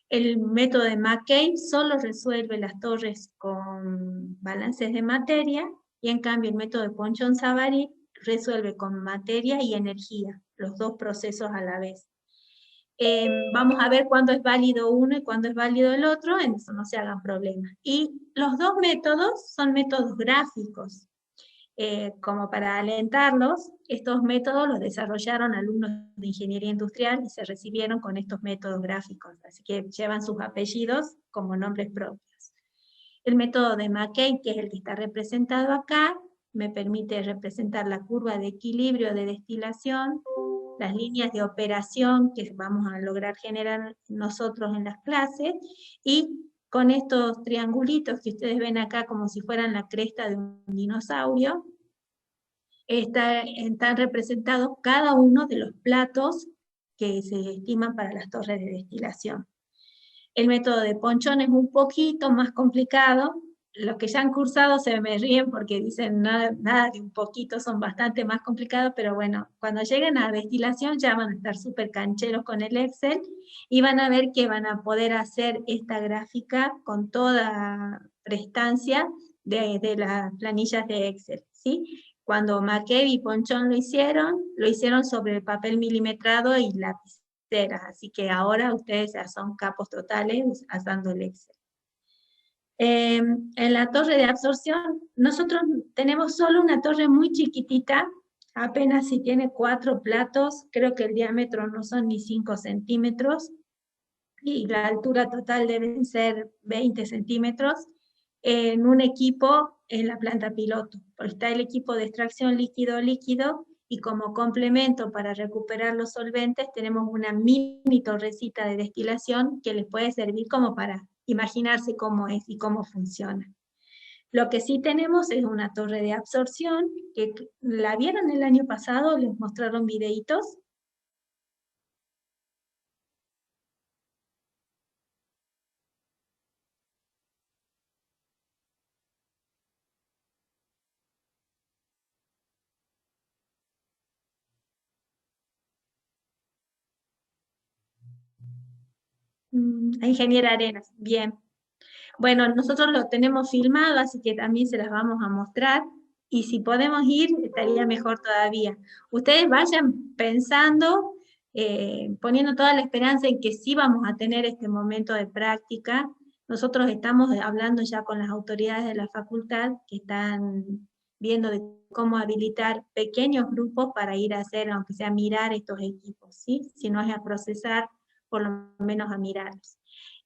El método de Mackay solo resuelve las torres con balances de materia, y en cambio el método de Ponchon-Savarit resuelve con materia y energía, los dos procesos a la vez. Vamos a ver cuándo es válido uno y cuándo es válido el otro, en eso no se hagan problemas. Y los dos métodos son métodos gráficos. Como para alentarlos, estos métodos los desarrollaron alumnos de ingeniería industrial y se recibieron con estos métodos gráficos, así que llevan sus apellidos como nombres propios. El método de Mackay, que es el que está representado acá, me permite representar la curva de equilibrio de destilación, las líneas de operación que vamos a lograr generar nosotros en las clases, y con estos triangulitos que ustedes ven acá como si fueran la cresta de un dinosaurio, están representados cada uno de los platos que se estiman para las torres de destilación. El método de Ponchon es un poquito más complicado. Los que ya han cursado se me ríen porque dicen nada de un poquito, son bastante más complicados, pero bueno, cuando lleguen a destilación ya van a estar súper cancheros con el Excel y van a ver que van a poder hacer esta gráfica con toda prestancia de las planillas de Excel, ¿sí? Cuando Mackay y Ponchon lo hicieron sobre el papel milimetrado y lapiceras, así que ahora ustedes ya son capos totales usando el Excel. En la torre de absorción, nosotros tenemos solo una torre muy chiquitita, apenas si tiene 4 platos, creo que el diámetro no son ni 5 centímetros, y la altura total deben ser 20 centímetros, en un equipo en la planta piloto. Está el equipo de extracción líquido-líquido, y como complemento para recuperar los solventes tenemos una mini torrecita de destilación que les puede servir como para imaginarse cómo es y cómo funciona. Lo que sí tenemos es una torre de absorción, que la vieron el año pasado, les mostraron videitos. A Ingeniera Arenas, bien. Bueno, nosotros lo tenemos filmado, así que también se las vamos a mostrar. Y si podemos ir, estaría mejor todavía. Ustedes vayan pensando, poniendo toda la esperanza en que sí vamos a tener este momento de práctica. Nosotros estamos hablando ya con las autoridades de la facultad, que están viendo de cómo habilitar pequeños grupos para ir a hacer, aunque sea mirar estos equipos, ¿sí? Si no es a procesar, por lo menos a mirarlos.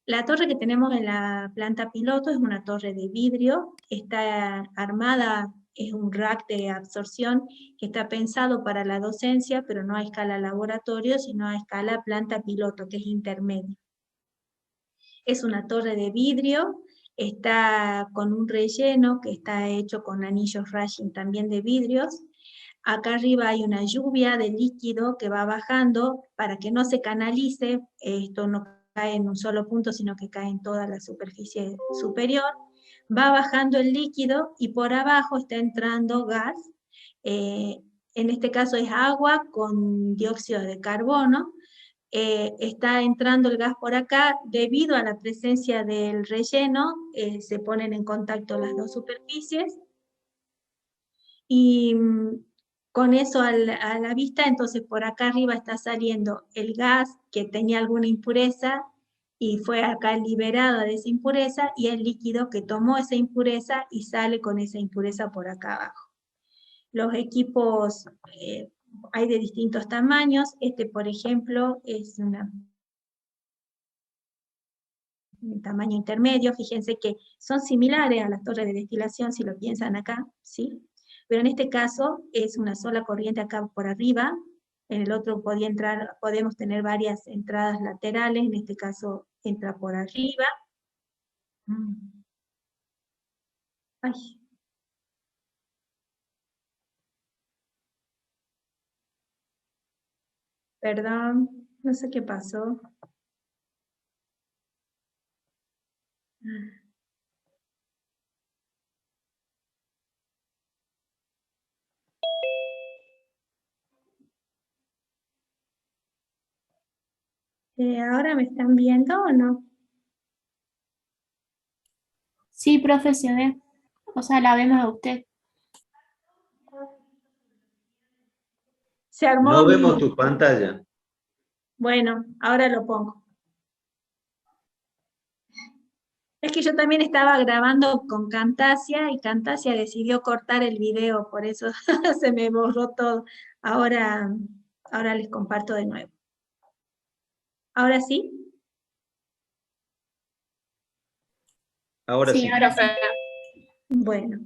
La torre que tenemos en la planta piloto es una torre de vidrio, está armada, es un rack de absorción que está pensado para la docencia, pero no a escala laboratorio, sino a escala planta piloto, que es intermedia. Es una torre de vidrio, está con un relleno que está hecho con anillos rashing también de vidrios. Acá arriba hay una lluvia de líquido que va bajando para que no se canalice, esto no cae en un solo punto, sino que cae en toda la superficie superior. Va bajando el líquido y por abajo está entrando gas. En este caso es agua con dióxido de carbono. Está entrando el gas por acá, debido a la presencia del relleno, se ponen en contacto las dos superficies, y con eso a la vista, entonces por acá arriba está saliendo el gas que tenía alguna impureza, y fue acá liberada de esa impureza, y el líquido que tomó esa impureza y sale con esa impureza por acá abajo. Los equipos hay de distintos tamaños. Este, por ejemplo, es un tamaño intermedio. Fíjense que son similares a las torres de destilación, si lo piensan acá, ¿sí? Pero en este caso es una sola corriente acá por arriba. En el otro podía entrar, podemos tener varias entradas laterales, en este caso entra por arriba. Ay. Perdón, no sé qué pasó. ¿Ahora me están viendo o no? Sí, profe, se ve. O sea, la vemos a usted. Se armó. No vemos tu pantalla. Bueno, ahora lo pongo. Es que yo también estaba grabando con Camtasia y Camtasia decidió cortar el video, por eso se me borró todo. Ahora les comparto de nuevo. ¿Ahora sí? Ahora sí. Ahora sí. Bueno,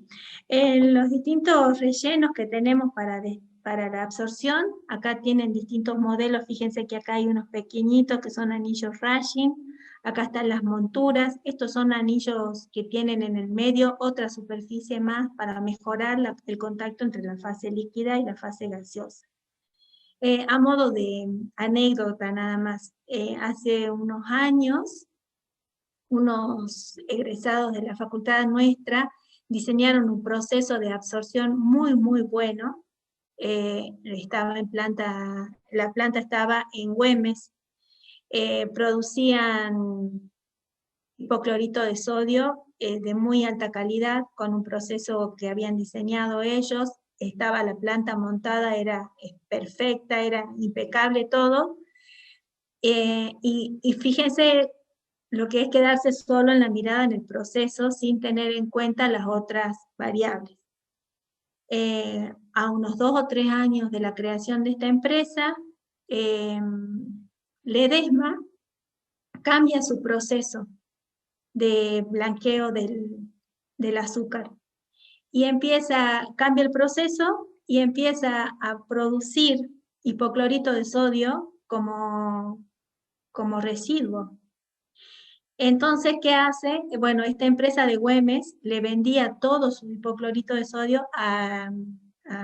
en los distintos rellenos que tenemos para la absorción, acá tienen distintos modelos. Fíjense que acá hay unos pequeñitos que son anillos rashing. Acá están las monturas. Estos son anillos que tienen en el medio otra superficie más para mejorar el contacto entre la fase líquida y la fase gaseosa. A modo de anécdota nada más, hace unos años, unos egresados de la facultad nuestra diseñaron un proceso de absorción muy, muy bueno. Estaba en la planta estaba en Güemes. Producían hipoclorito de sodio de muy alta calidad, con un proceso que habían diseñado ellos. Estaba la planta montada, era perfecta, era impecable todo. Y fíjense lo que es quedarse solo en la mirada en el proceso sin tener en cuenta las otras variables. A unos 2 o 3 años de la creación de esta empresa, Ledesma cambia su proceso de blanqueo del azúcar. Y cambia el proceso y empieza a producir hipoclorito de sodio como residuo. Entonces, ¿qué hace? Bueno, esta empresa de Güemes le vendía todo su hipoclorito de sodio a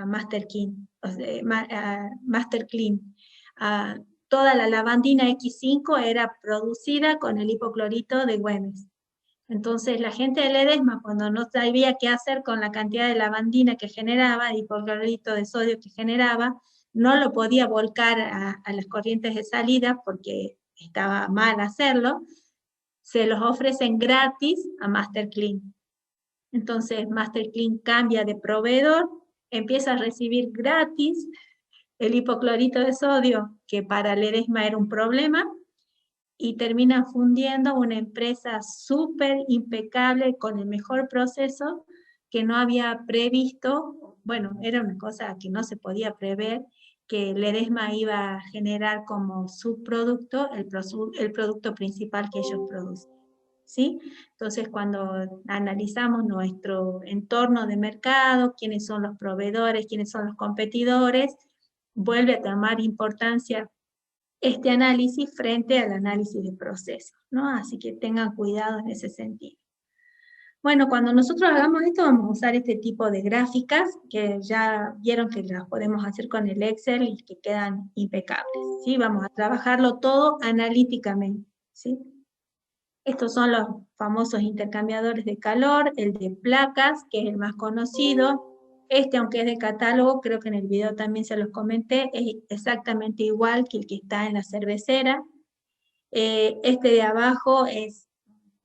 Master Clean. Toda la lavandina X5 era producida con el hipoclorito de Güemes. Entonces la gente de Ledesma, cuando no sabía qué hacer con la cantidad de lavandina que generaba, de hipoclorito de sodio que generaba, no lo podía volcar a las corrientes de salida porque estaba mal hacerlo, se los ofrecen gratis a Master Clean. Entonces Master Clean cambia de proveedor, empieza a recibir gratis el hipoclorito de sodio, que para Ledesma era un problema, y termina fundiendo una empresa súper impecable con el mejor proceso que no había previsto. Bueno, era una cosa que no se podía prever, que Ledesma iba a generar como subproducto el producto principal que ellos producen. ¿Sí? Entonces, cuando analizamos nuestro entorno de mercado, quiénes son los proveedores, quiénes son los competidores, vuelve a tomar importancia este análisis frente al análisis de procesos, ¿no? Así que tengan cuidado en ese sentido. Bueno, cuando nosotros hagamos esto, vamos a usar este tipo de gráficas, que ya vieron que las podemos hacer con el Excel y que quedan impecables, ¿sí? Vamos a trabajarlo todo analíticamente, ¿sí? Estos son los famosos intercambiadores de calor, el de placas, que es el más conocido. Este, aunque es de catálogo, creo que en el video también se los comenté, es exactamente igual que el que está en la cervecera. Este de abajo es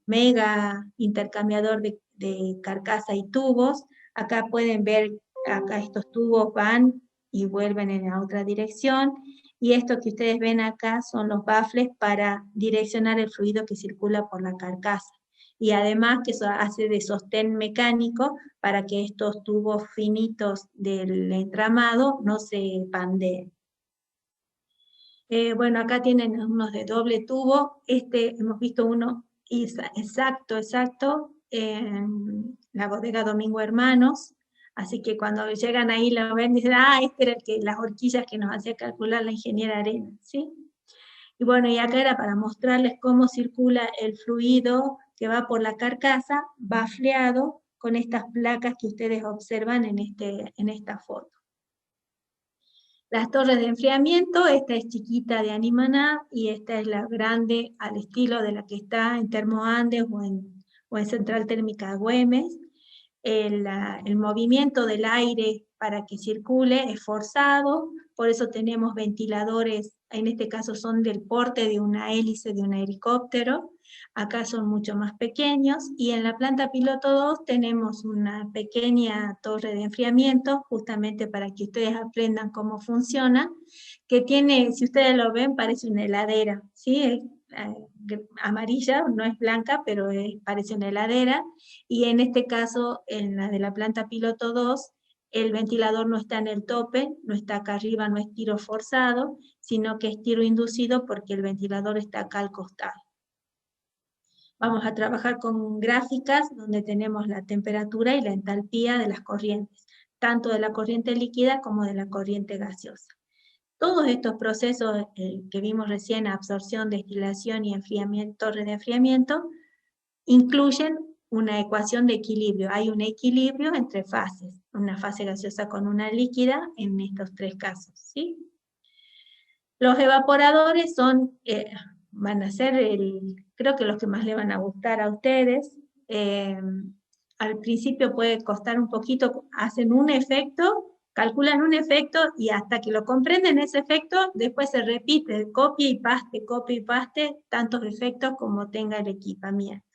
mega intercambiador de carcasa y tubos. Acá pueden ver, acá estos tubos van y vuelven en la otra dirección. Y esto que ustedes ven acá son los baffles para direccionar el fluido que circula por la carcasa. Y además que eso hace de sostén mecánico para que estos tubos finitos del entramado no se pandeen. Bueno, acá tienen unos de doble tubo. Hemos visto uno exacto, en la bodega Domingo Hermanos. Así que cuando llegan ahí lo ven, dicen, este era las horquillas que nos hacía calcular la ingeniera Arena, ¿sí? Y bueno, y acá era para mostrarles cómo circula el fluido que va por la carcasa, bafleado con estas placas que ustedes observan en esta foto. Las torres de enfriamiento, esta es chiquita de Animaná y esta es la grande al estilo de la que está en Termoandes o en Central Térmica Güemes. El movimiento del aire para que circule es forzado, por eso tenemos ventiladores, en este caso son del porte de una hélice de un helicóptero, acá son mucho más pequeños, y en la planta piloto 2 tenemos una pequeña torre de enfriamiento, justamente para que ustedes aprendan cómo funciona, que tiene, si ustedes lo ven, parece una heladera, ¿sí? Amarilla, no es blanca, pero parece una heladera, y en este caso, en la de la planta piloto 2, el ventilador no está en el tope, no está acá arriba, no es tiro forzado, sino que es tiro inducido porque el ventilador está acá al costado. Vamos a trabajar con gráficas donde tenemos la temperatura y la entalpía de las corrientes, tanto de la corriente líquida como de la corriente gaseosa. Todos estos procesos que vimos recién, absorción, destilación y enfriamiento, torre de enfriamiento, incluyen una ecuación de equilibrio. Hay un equilibrio entre fases, una fase gaseosa con una líquida en estos tres casos, ¿sí? Los evaporadores van a ser, creo que los que más le van a gustar a ustedes. Al principio puede costar un poquito, hacen un efecto, calculan un efecto y hasta que lo comprenden ese efecto, después se repite, copia y paste, tantos efectos como tenga el equipamiento.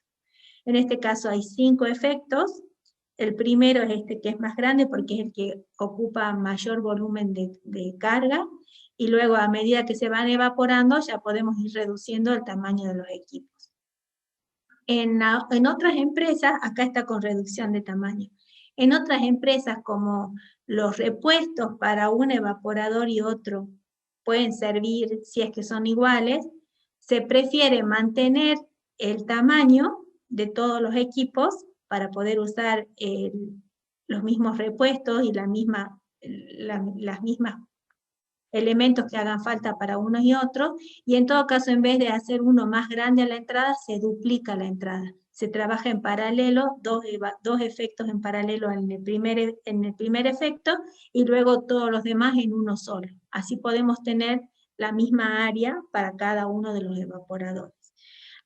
En este caso hay 5 efectos. El primero es este que es más grande porque es el que ocupa mayor volumen de carga, y luego a medida que se van evaporando ya podemos ir reduciendo el tamaño de los equipos. En otras empresas, acá está con reducción de tamaño, en otras empresas como los repuestos para un evaporador y otro pueden servir, si es que son iguales, se prefiere mantener el tamaño de todos los equipos para poder usar los mismos repuestos y las mismas elementos que hagan falta para unos y otros, y en todo caso, en vez de hacer uno más grande a la entrada, se duplica la entrada. Se trabaja en paralelo, dos efectos en paralelo en el primer efecto, y luego todos los demás en uno solo. Así podemos tener la misma área para cada uno de los evaporadores.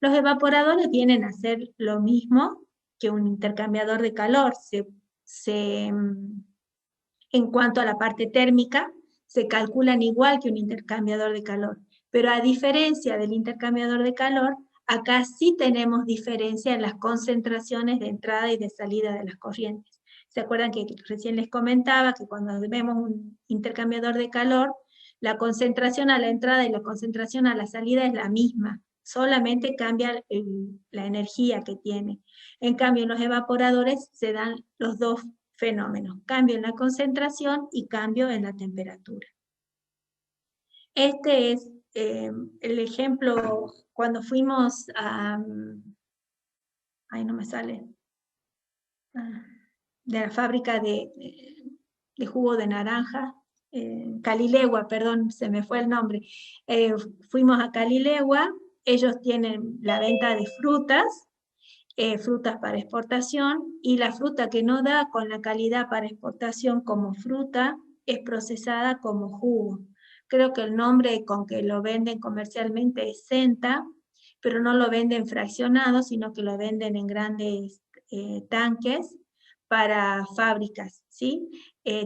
Los evaporadores vienen a hacer lo mismo que un intercambiador de calor. En cuanto a la parte térmica, se calculan igual que un intercambiador de calor, pero a diferencia del intercambiador de calor, acá sí tenemos diferencia en las concentraciones de entrada y de salida de las corrientes. ¿Se acuerdan que recién les comentaba que cuando vemos un intercambiador de calor, la concentración a la entrada y la concentración a la salida es la misma, solamente cambia la energía que tiene. En cambio, en los evaporadores se dan los dos fenómenos, cambio en la concentración y cambio en la temperatura. Este es el ejemplo cuando fuimos a... Ay, no me sale. De la fábrica de jugo de naranja, Calilegua, perdón, se me fue el nombre. Fuimos a Calilegua, ellos tienen la venta de frutas, frutas para exportación, y la fruta que no da con la calidad para exportación como fruta es procesada como jugo. Creo que el nombre con que lo venden comercialmente es Senta, pero no lo venden fraccionado, sino que lo venden en grandes tanques para fábricas, ¿sí?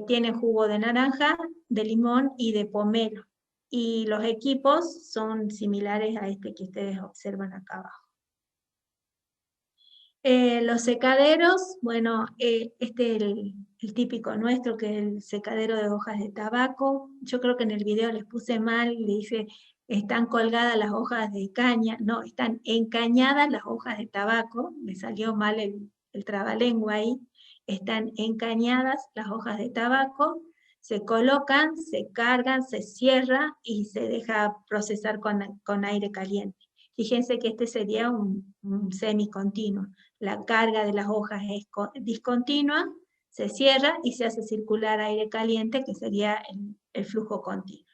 Tienen jugo de naranja, de limón y de pomelo. Y los equipos son similares a este que ustedes observan acá abajo. Los secaderos, bueno, este es el típico nuestro, que es el secadero de hojas de tabaco. Yo creo que en el video les puse mal, le dice, están colgadas las hojas de caña. No, están encañadas las hojas de tabaco. Me salió mal el trabalengua ahí. Están encañadas las hojas de tabaco, se colocan, se cargan, se cierra y se deja procesar con aire caliente. Fíjense que este sería un semicontinuo. La carga de las hojas es discontinua, se cierra y se hace circular aire caliente, que sería el flujo continuo.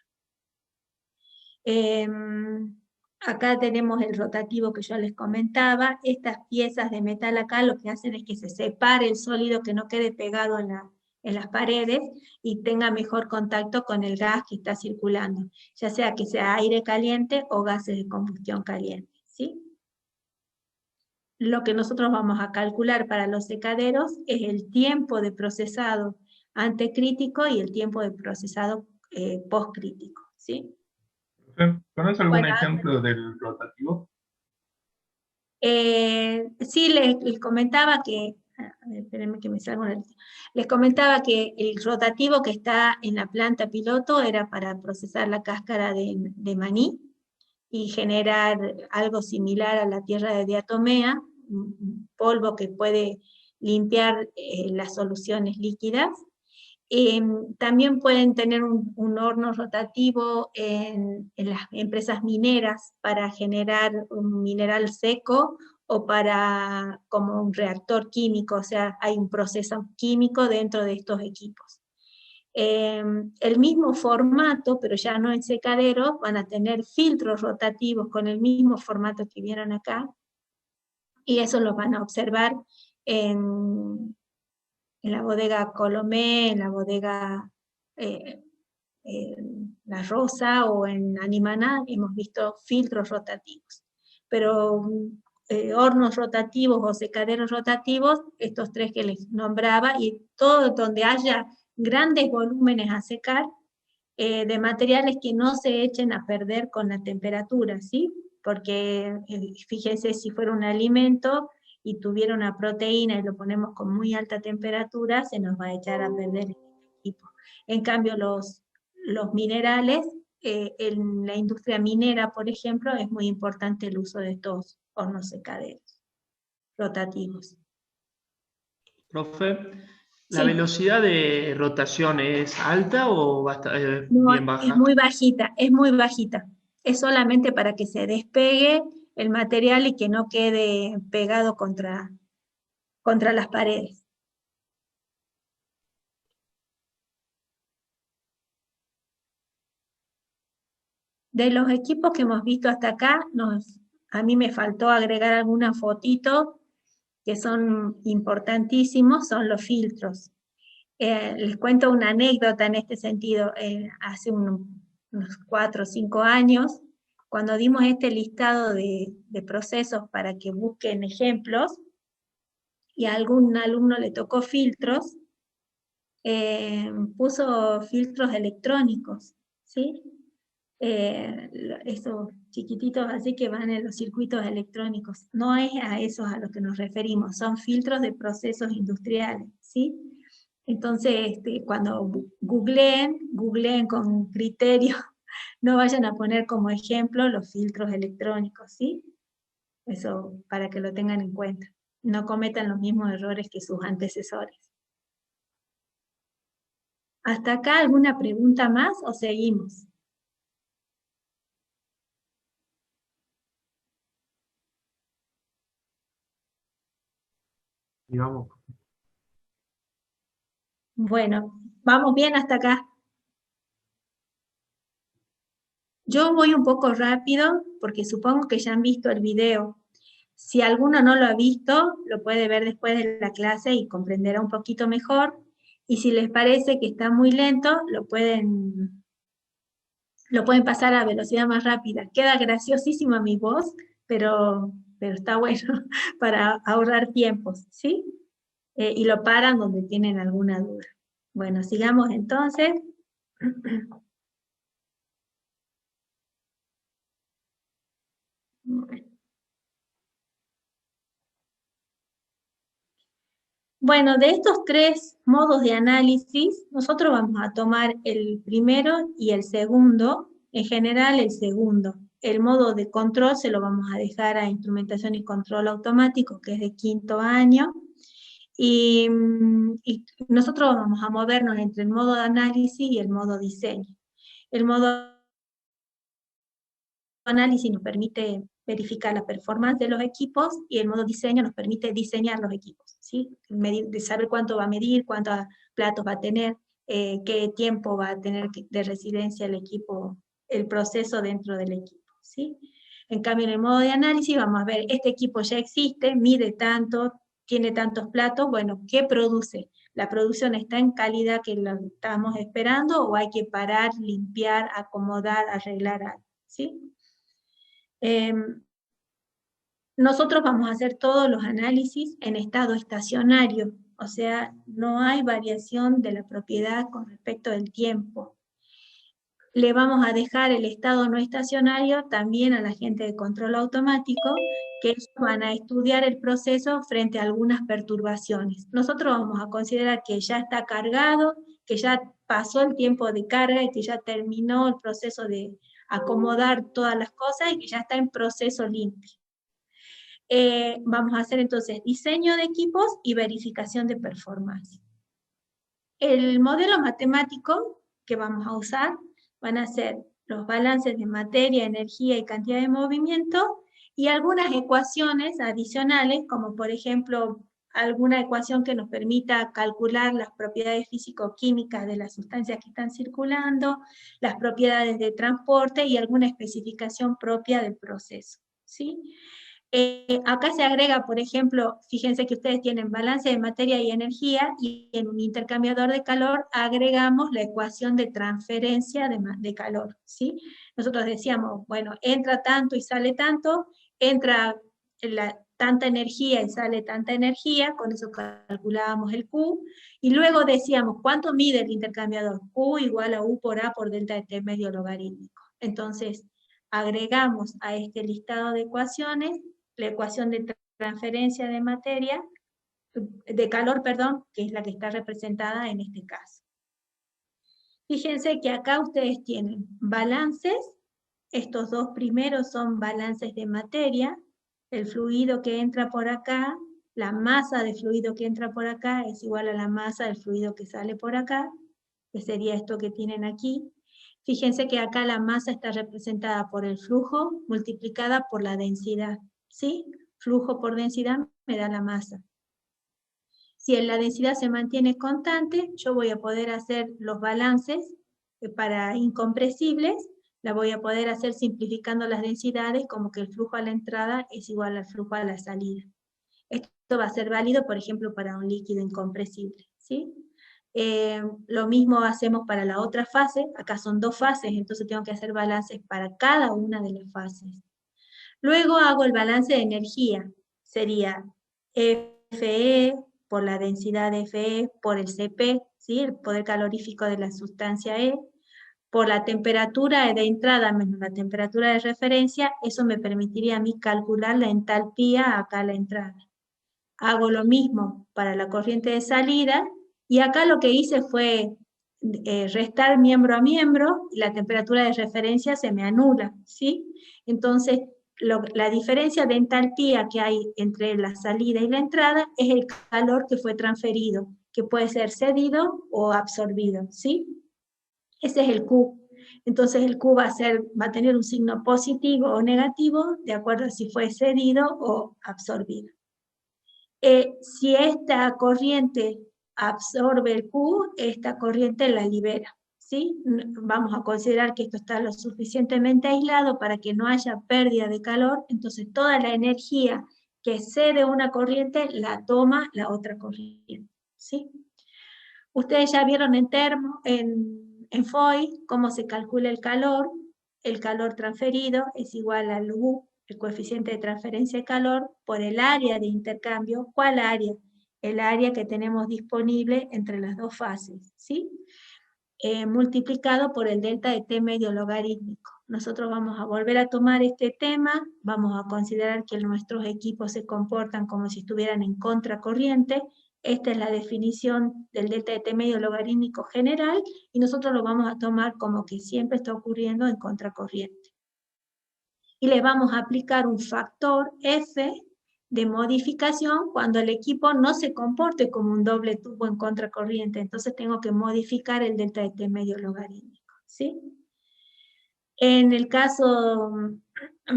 Acá tenemos el rotativo que yo les comentaba. Estas piezas de metal acá lo que hacen es que se separe el sólido, que no quede pegado en las paredes y tenga mejor contacto con el gas que está circulando, ya sea que sea aire caliente o gases de combustión caliente, ¿sí? Lo que nosotros vamos a calcular para los secaderos es el tiempo de procesado antecrítico y el tiempo de procesado postcrítico, ¿sí? ¿Conoces algún ejemplo del rotativo? Sí, les comentaba que, a ver, espérenme que me salga les comentaba que el rotativo que está en la planta piloto era para procesar la cáscara de maní y generar algo similar a la tierra de diatomea, un polvo que puede limpiar las soluciones líquidas. También pueden tener un horno rotativo en las empresas mineras para generar un mineral seco o para como un reactor químico, o sea, hay un proceso químico dentro de estos equipos. El mismo formato, pero ya no en secaderos, van a tener filtros rotativos con el mismo formato que vieron acá, y eso lo van a observar en la bodega Colomé, en la bodega La Rosa o en Animaná, hemos visto filtros rotativos. Pero hornos rotativos o secaderos rotativos, estos tres que les nombraba, y todo donde haya grandes volúmenes a secar, de materiales que no se echen a perder con la temperatura, ¿sí? Porque fíjense, si fuera un alimento y tuviera una proteína y lo ponemos con muy alta temperatura, se nos va a echar a perder el equipo. En cambio, los minerales, en la industria minera, por ejemplo, es muy importante el uso de estos hornos secaderos rotativos. Profe, ¿la velocidad de rotación es alta o bien baja? Es muy bajita, es muy bajita. es solamente para que se despegue el material y que no quede pegado contra las paredes. De los equipos que hemos visto hasta acá, a mí me faltó agregar alguna fotito que son importantísimos, son los filtros. Les cuento una anécdota en este sentido. Hace unos 4 o 5 años, cuando dimos este listado de procesos para que busquen ejemplos, y a algún alumno le tocó filtros, puso filtros electrónicos, ¿sí? Esos chiquititos así que van en los circuitos electrónicos. No es a esos a los que nos referimos, son filtros de procesos industriales, ¿sí? Entonces, cuando googleen con criterio, no vayan a poner como ejemplo los filtros electrónicos, ¿sí? Eso para que lo tengan en cuenta. No cometan los mismos errores que sus antecesores. ¿Hasta acá alguna pregunta más o seguimos? Y vamos. Bueno, vamos bien hasta acá. Yo voy un poco rápido porque supongo que ya han visto el video. Si alguno no lo ha visto, lo puede ver después de la clase y comprenderá un poquito mejor. Y si les parece que está muy lento, lo pueden pasar a velocidad más rápida. Queda graciosísima mi voz, pero está bueno para ahorrar tiempos, ¿sí? Y lo paran donde tienen alguna duda. Bueno, sigamos entonces. Bueno, de estos 3 modos de análisis, nosotros vamos a tomar el primero y el segundo, en general el segundo. El modo de control se lo vamos a dejar a instrumentación y control automático, que es de 5º año, y nosotros vamos a movernos entre el modo de análisis y el modo diseño. El modo análisis nos permite verificar la performance de los equipos y el modo diseño nos permite diseñar los equipos, ¿sí? De saber cuánto va a medir, cuántos platos va a tener, qué tiempo va a tener de residencia el equipo, el proceso dentro del equipo, ¿sí? En cambio, en el modo de análisis vamos a ver, este equipo ya existe, mide tanto, tiene tantos platos, bueno, ¿qué produce? ¿La producción está en calidad que lo estamos esperando o hay que parar, limpiar, acomodar, arreglar algo, ¿sí? Nosotros vamos a hacer todos los análisis en estado estacionario, o sea, no hay variación de la propiedad con respecto del tiempo. Le vamos a dejar el estado no estacionario también a la gente de control automático, que ellos van a estudiar el proceso frente a algunas perturbaciones. Nosotros vamos a considerar que ya está cargado, que ya pasó el tiempo de carga y que ya terminó el proceso de acomodar todas las cosas y que ya está en proceso limpio. Vamos a hacer entonces diseño de equipos y verificación de performance. El modelo matemático que vamos a usar van a ser los balances de materia, energía y cantidad de movimiento y algunas ecuaciones adicionales, como por ejemplo alguna ecuación que nos permita calcular las propiedades físico-químicas de las sustancias que están circulando, las propiedades de transporte y alguna especificación propia del proceso, ¿sí? Acá se agrega, por ejemplo, fíjense que ustedes tienen balance de materia y energía y en un intercambiador de calor agregamos la ecuación de transferencia de calor, ¿sí? Nosotros decíamos, bueno, entra tanto y sale tanto, entra tanta energía y sale tanta energía, con eso calculábamos el Q, y luego decíamos, ¿cuánto mide el intercambiador? Q igual a U por A por delta de T medio logarítmico. Entonces, agregamos a este listado de ecuaciones la ecuación de transferencia de materia, de calor, perdón, que es la que está representada en este caso. Fíjense que acá ustedes tienen balances, estos 2 primeros son balances de materia, el fluido que entra por acá, la masa de fluido que entra por acá es igual a la masa del fluido que sale por acá, que sería esto que tienen aquí. Fíjense que acá la masa está representada por el flujo multiplicada por la densidad, ¿sí? Flujo por densidad me da la masa. Si la densidad se mantiene constante, yo voy a poder hacer los balances para incompresibles, la voy a poder hacer simplificando las densidades, como que el flujo a la entrada es igual al flujo a la salida. Esto va a ser válido, por ejemplo, para un líquido incompresible, ¿sí? Lo mismo hacemos para la otra fase, acá son 2 fases, entonces tengo que hacer balances para cada una de las fases. Luego hago el balance de energía, sería Fe por la densidad de Fe por el Cp, ¿sí? El poder calorífico de la sustancia E, por la temperatura de entrada menos la temperatura de referencia, eso me permitiría a mí calcular la entalpía acá a la entrada. Hago lo mismo para la corriente de salida, y acá lo que hice fue restar miembro a miembro, y la temperatura de referencia se me anula, ¿sí? Entonces, la diferencia de entalpía que hay entre la salida y la entrada es el calor que fue transferido, que puede ser cedido o absorbido, ¿sí? Ese es el Q. Entonces el Q va a tener un signo positivo o negativo, de acuerdo a si fue cedido o absorbido. Si esta corriente absorbe el Q, esta corriente la libera, ¿sí? Vamos a considerar que esto está lo suficientemente aislado para que no haya pérdida de calor, entonces toda la energía que cede una corriente la toma la otra corriente, ¿sí? Ustedes ya vieron en FOI cómo se calcula el calor transferido es igual al U, el coeficiente de transferencia de calor, por el área de intercambio. ¿Cuál área? El área que tenemos disponible entre las 2 fases, ¿sí? Multiplicado por el delta de T medio logarítmico. Nosotros vamos a volver a tomar este tema, vamos a considerar que nuestros equipos se comportan como si estuvieran en contracorriente. Esta es la definición del delta de T medio logarítmico general, y nosotros lo vamos a tomar como que siempre está ocurriendo en contracorriente. Y le vamos a aplicar un factor F de modificación cuando el equipo no se comporte como un doble tubo en contracorriente. Entonces tengo que modificar el delta de T medio logarítmico, ¿sí? En el caso,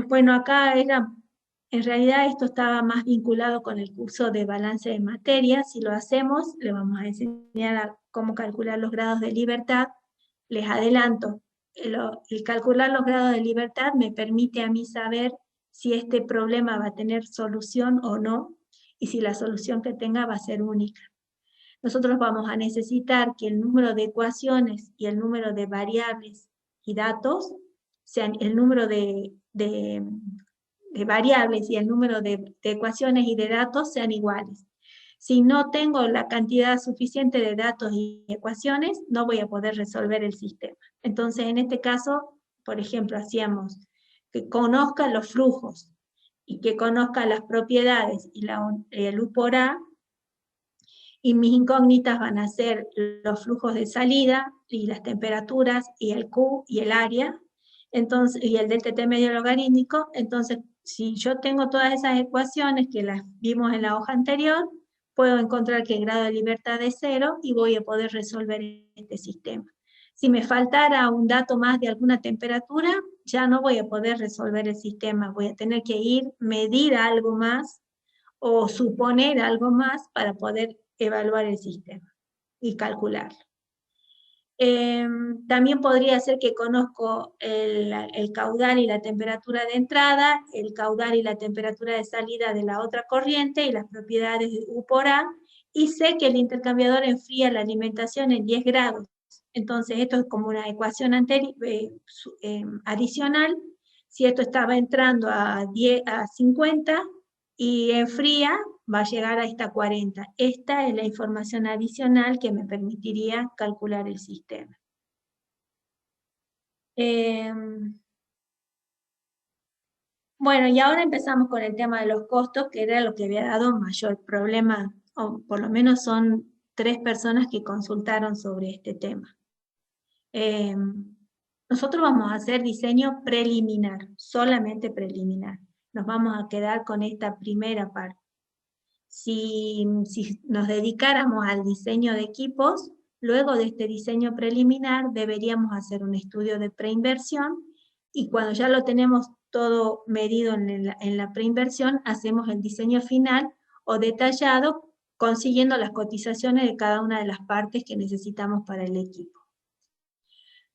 bueno, acá en realidad esto estaba más vinculado con el curso de balance de materia. Si lo hacemos, le vamos a enseñar a cómo calcular los grados de libertad. Les adelanto, el calcular los grados de libertad me permite a mí saber si este problema va a tener solución o no, y si la solución que tenga va a ser única. Nosotros vamos a necesitar que el número de ecuaciones y el número de variables y datos, sean el número de variables y el número de ecuaciones y de datos sean iguales. Si no tengo la cantidad suficiente de datos y ecuaciones, no voy a poder resolver el sistema. Entonces, en este caso, por ejemplo, hacíamos que conozca los flujos y que conozca las propiedades y el U por A, y mis incógnitas van a ser los flujos de salida y las temperaturas y el Q y el área, entonces, y el delta T medio logarítmico. Entonces, si yo tengo todas esas ecuaciones que las vimos en la hoja anterior, puedo encontrar que el grado de libertad es 0 y voy a poder resolver este sistema. Si me faltara un dato más de alguna temperatura, ya no voy a poder resolver el sistema. Voy a tener que medir algo más o suponer algo más para poder evaluar el sistema y calcularlo. También podría ser que conozco el caudal y la temperatura de entrada, el caudal y la temperatura de salida de la otra corriente y las propiedades de U por A, y sé que el intercambiador enfría la alimentación en 10 grados. Entonces esto es como una ecuación adicional. Si esto estaba entrando a 50 y enfría, va a llegar a esta 40. Esta es la información adicional que me permitiría calcular el sistema. Bueno, y ahora empezamos con el tema de los costos, que era lo que había dado mayor problema, o por lo menos son 3 personas que consultaron sobre este tema. Nosotros vamos a hacer diseño preliminar, solamente preliminar. Nos vamos a quedar con esta primera parte. Si nos dedicáramos al diseño de equipos, Luego de este diseño preliminar deberíamos hacer un estudio de preinversión y cuando ya lo tenemos todo medido en la preinversión, hacemos el diseño final o detallado consiguiendo las cotizaciones de cada una de las partes que necesitamos para el equipo.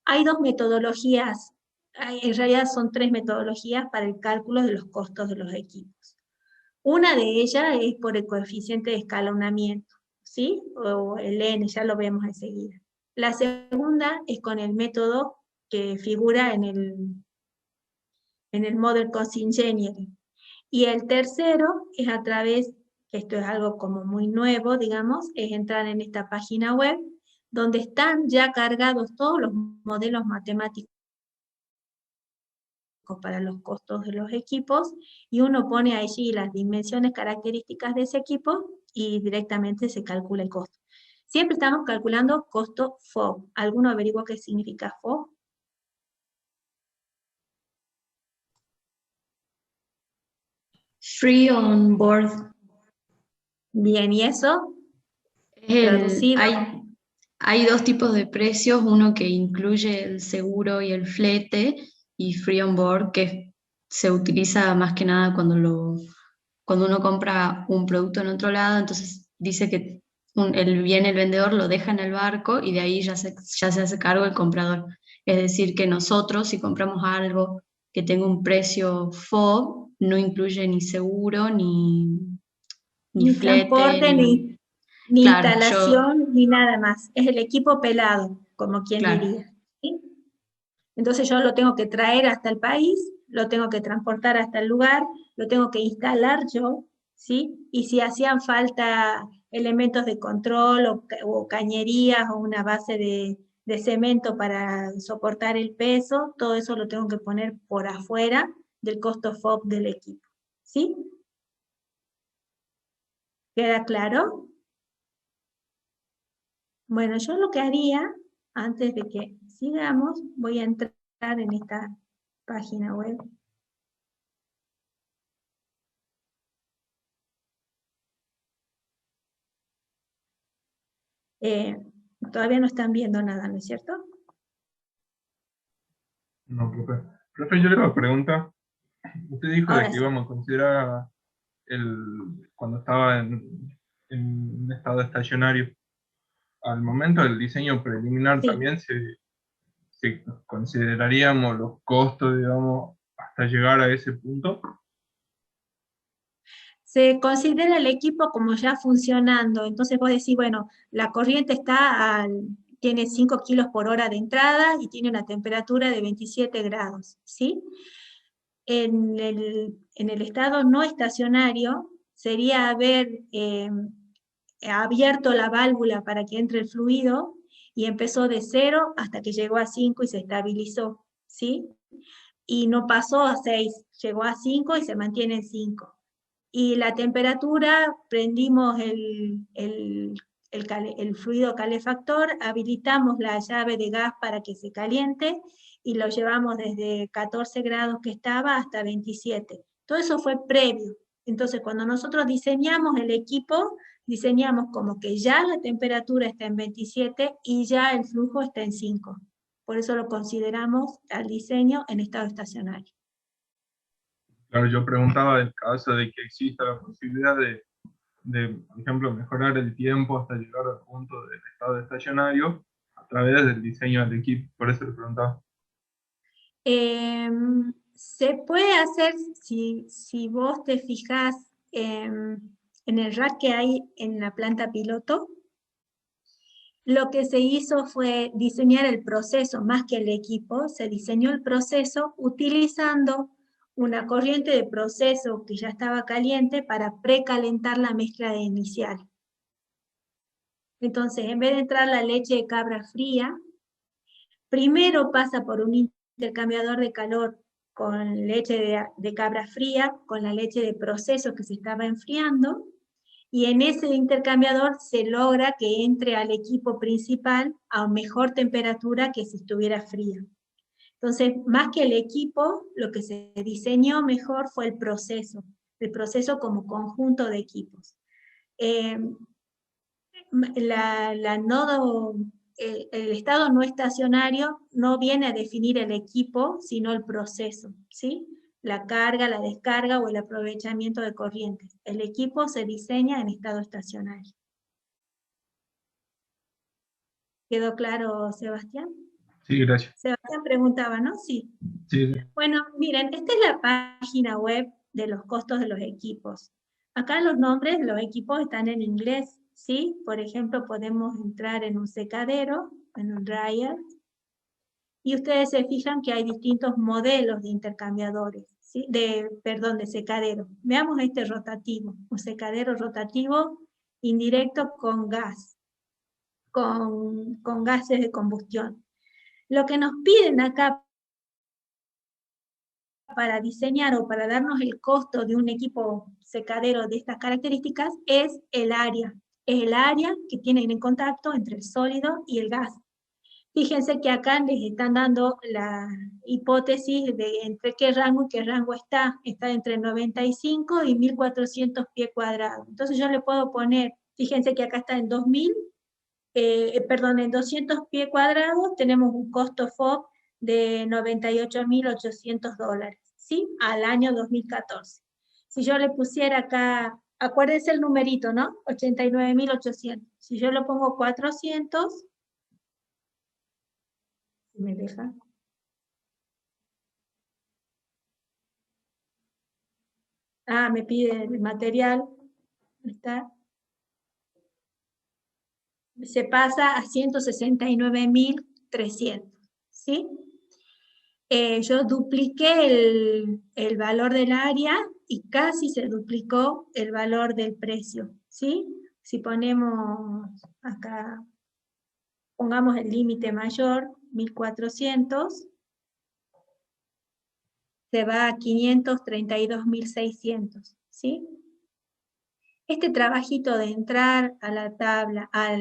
Hay dos metodologías, en realidad son tres metodologías para el cálculo de los costos de los equipos. Una de ellas es por el coeficiente de escalonamiento, ¿sí? O el N, ya lo vemos enseguida. La segunda es con el método que figura en el Model Cost Engineering. Y el tercero es a través, esto es algo como muy nuevo, digamos, es entrar en esta página web, donde están ya cargados todos los modelos matemáticos para los costos de los equipos, y uno pone allí las dimensiones características de ese equipo y directamente se calcula el costo. Siempre estamos calculando costo FOB. ¿Alguno averigua qué significa FOB? Free on board. Bien, ¿y eso? Traducido. Hay dos tipos de precios, uno que incluye el seguro y el flete, y free on board, que se utiliza más que nada cuando uno compra un producto en otro lado, entonces dice que el vendedor lo deja en el barco y de ahí ya se hace cargo el comprador. Es decir, que nosotros, si compramos algo que tenga un precio FOB, no incluye ni seguro, ni flete, transporte, ni claro, instalación, ni nada más. Es el equipo pelado, como quien diría. ¿Sí? Entonces yo lo tengo que traer hasta el país, lo tengo que transportar hasta el lugar, lo tengo que instalar yo, ¿sí? Y si hacían falta elementos de control o cañerías o una base de cemento para soportar el peso, todo eso lo tengo que poner por afuera del costo FOB del equipo, ¿sí? ¿Queda claro? Bueno, yo lo que haría, antes de que sigamos, voy a entrar en esta página web. Todavía no están viendo nada, ¿no es cierto? No, profe. Profe, yo le hago una pregunta. Usted dijo Ahora de que sí. íbamos a considerar cuando estaba en estado estacionario. Al momento del diseño preliminar Sí. también se consideraríamos los costos, digamos, hasta llegar a ese punto. Se considera el equipo como ya funcionando, entonces vos decís, bueno, la corriente tiene 5 kilos por hora de entrada y tiene una temperatura de 27 grados, ¿sí? En el estado no estacionario sería haber abierto la válvula para que entre el fluido y empezó de 0 hasta que llegó a 5 y se estabilizó, ¿sí? Y no pasó a 6, llegó a 5 y se mantiene en 5. Y la temperatura, prendimos el fluido calefactor, habilitamos la llave de gas para que se caliente y lo llevamos desde 14 grados que estaba hasta 27. Todo eso fue previo. Entonces, cuando nosotros diseñamos el equipo, diseñamos como que ya la temperatura está en 27 y ya el flujo está en 5. Por eso lo consideramos al diseño en estado estacionario. Claro, yo preguntaba del caso de que exista la posibilidad de, por ejemplo, mejorar el tiempo hasta llegar al punto del estado estacionario a través del diseño del equipo. Por eso le preguntaba. Se puede hacer, si vos te fijas en el rack que hay en la planta piloto, lo que se hizo fue diseñar el proceso más que el equipo, se diseñó el proceso utilizando una corriente de proceso que ya estaba caliente para precalentar la mezcla inicial. Entonces, en vez de entrar la leche de cabra fría, primero pasa por un intercambiador de calor con leche de cabra fría, con la leche de proceso que se estaba enfriando, y en ese intercambiador se logra que entre al equipo principal a mejor temperatura que si estuviera fría. Entonces, más que el equipo, lo que se diseñó mejor fue el proceso como conjunto de equipos. el estado no estacionario no viene a definir el equipo, sino el proceso, ¿sí? La carga, la descarga o el aprovechamiento de corrientes. El equipo se diseña en estado estacionario. ¿Quedó claro, Sebastián? Sí, gracias. Sebastián preguntaba, ¿no? Sí. Sí. Bueno, miren, esta es la página web de los costos de los equipos. Acá los nombres de los equipos están en inglés, ¿sí? Por ejemplo, podemos entrar en un secadero, en un dryer, y ustedes se fijan que hay distintos modelos de intercambiadores, ¿sí? De secadero. Veamos este rotativo, un secadero rotativo indirecto con gas, con gases de combustión. Lo que nos piden acá para diseñar o para darnos el costo de un equipo secadero de estas características es el área. Es el área que tienen en contacto entre el sólido y el gas. Fíjense que acá les están dando la hipótesis de entre qué rango y qué rango está. Está entre 95 y 1400 pies cuadrados. Entonces yo le puedo poner, fíjense que acá está en en 200 pies cuadrados tenemos un costo FOB de $98.800, ¿sí? Al año 2014. Si yo le pusiera acá, acuérdense el numerito, ¿no? 89.800. Si yo lo pongo 400, ¿me deja? Ah, me pide el material. ¿Está? Se pasa a 169.300, ¿sí? Yo dupliqué el valor del área y casi se duplicó el valor del precio, ¿sí? Si ponemos acá, pongamos el límite mayor, 1.400, se va a 532.600, ¿sí? Este trabajito de entrar a la tabla, a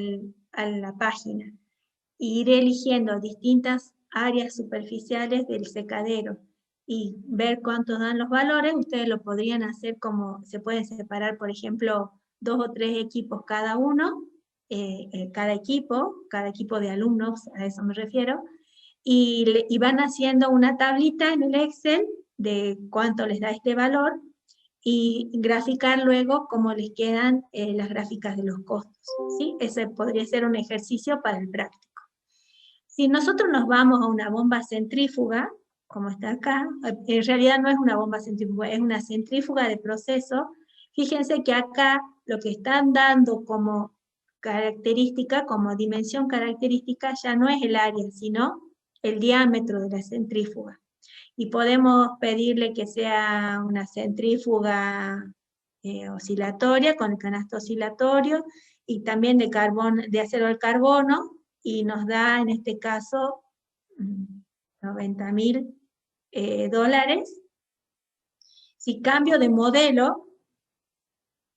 la página, e ir eligiendo distintas áreas superficiales del secadero y ver cuántos dan los valores, ustedes lo podrían hacer como, se pueden separar, por ejemplo, 2 o 3 equipos cada uno, cada equipo de alumnos, a eso me refiero, y van haciendo una tablita en el Excel de cuánto les da este valor, y graficar luego cómo les quedan las gráficas de los costos, ¿sí? Ese podría ser un ejercicio para el práctico. Si nosotros nos vamos a una bomba centrífuga, como está acá, en realidad no es una bomba centrífuga, es una centrífuga de proceso. Fíjense que acá lo que están dando como característica, como dimensión característica, ya no es el área, sino el diámetro de la centrífuga. Y podemos pedirle que sea una centrífuga oscilatoria, con el canasto oscilatorio, y también de acero al carbono, y nos da en este caso $90.000. Si cambio de modelo,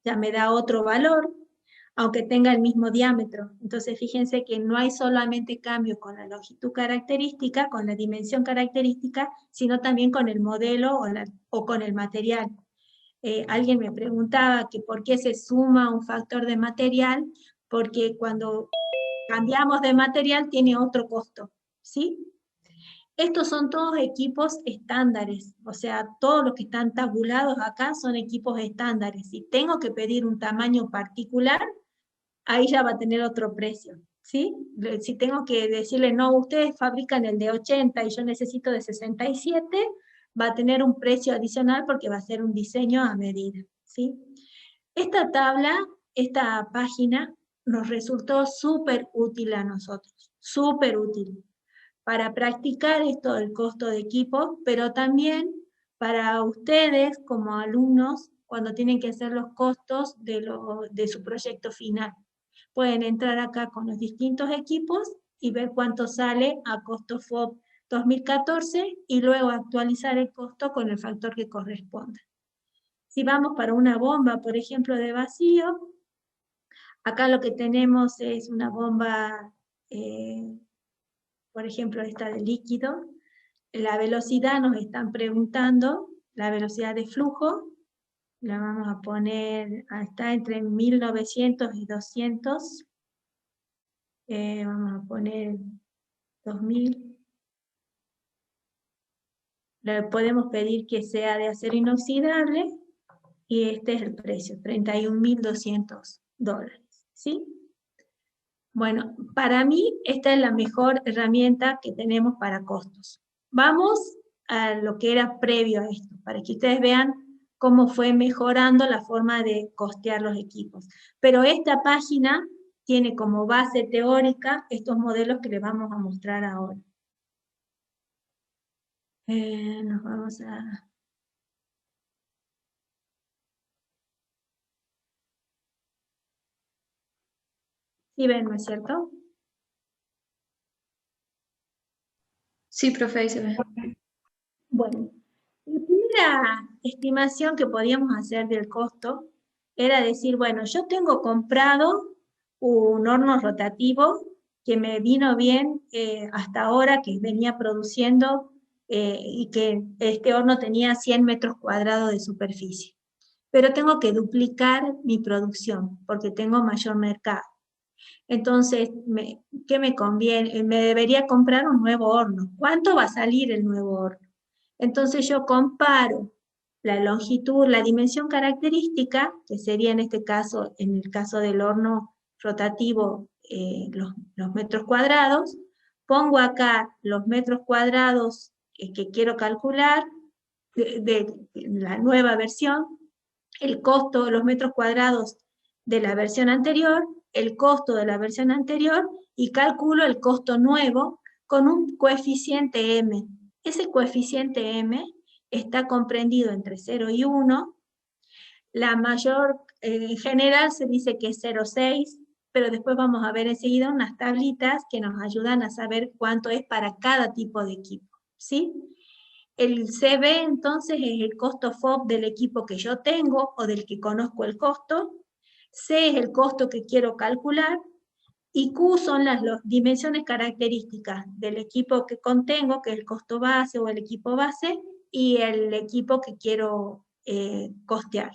ya me da otro valor, aunque tenga el mismo diámetro. Entonces fíjense que no hay solamente cambio con la longitud característica, con la dimensión característica, sino también con el modelo o con el material. Alguien me preguntaba que por qué se suma un factor de material, porque cuando cambiamos de material tiene otro costo, ¿sí? Estos son todos equipos estándares, o sea, todos los que están tabulados acá son equipos estándares. Si tengo que pedir un tamaño particular, ahí ya va a tener otro precio, ¿sí? Si tengo que decirle, no, ustedes fabrican el de 80 y yo necesito de 67, va a tener un precio adicional porque va a ser un diseño a medida, ¿sí? Esta tabla, esta página, nos resultó súper útil a nosotros, súper útil, para practicar esto del costo de equipo, pero también para ustedes como alumnos cuando tienen que hacer los costos de su proyecto final. Pueden entrar acá con los distintos equipos y ver cuánto sale a costo FOB 2014 y luego actualizar el costo con el factor que corresponda. Si vamos para una bomba, por ejemplo, de vacío, acá lo que tenemos es una bomba, por ejemplo, esta de líquido. La velocidad nos están preguntando, la velocidad de flujo, la vamos a poner, está entre 1900 y 200 Vamos a poner 2000. Le podemos pedir que sea de acero inoxidable y este es el precio, $31.200, ¿sí? Bueno, para mí esta es la mejor herramienta que tenemos para costos. Vamos a lo que era previo a esto, para que ustedes vean cómo fue mejorando la forma de costear los equipos. Pero esta página tiene como base teórica estos modelos que les vamos a mostrar ahora. Nos vamos a... ¿Sí ven, no es cierto? Sí, profe, ahí se ve. Bueno, la primera estimación que podíamos hacer del costo era decir, bueno, yo tengo comprado un horno rotativo que me vino bien hasta ahora, que venía produciendo y que este horno tenía 100 metros cuadrados de superficie. Pero tengo que duplicar mi producción porque tengo mayor mercado. Entonces, ¿qué me conviene? Me debería comprar un nuevo horno. ¿Cuánto va a salir el nuevo horno? Entonces yo comparo la longitud, la dimensión característica, que sería en este caso, en el caso del horno rotativo, los metros cuadrados, pongo acá los metros cuadrados que quiero calcular de la nueva versión, el costo de los metros cuadrados de la versión anterior, el costo de la versión anterior y calculo el costo nuevo con un coeficiente M. Ese coeficiente M está comprendido entre 0 y 1. La mayor, en general se dice que es 0,6, pero después vamos a ver enseguida unas tablitas que nos ayudan a saber cuánto es para cada tipo de equipo, ¿sí? El CB entonces es el costo FOB del equipo que yo tengo o del que conozco el costo. C es el costo que quiero calcular. Y Q son las dimensiones características del equipo que contengo, que es el costo base o el equipo base, y el equipo que quiero costear.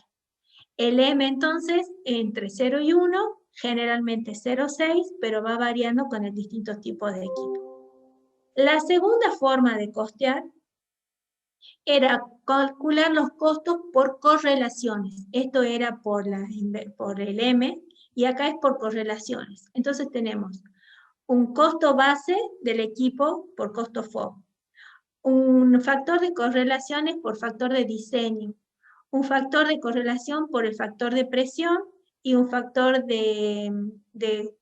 El M entonces, entre 0 y 1, generalmente 0,6, pero va variando con el distintos tipos de equipo. La segunda forma de costear era calcular los costos por correlaciones. Esto era por el M, y acá es por correlaciones. Entonces tenemos un costo base del equipo por costo FOB, un factor de correlaciones por factor de diseño, un factor de correlación por el factor de presión y un factor de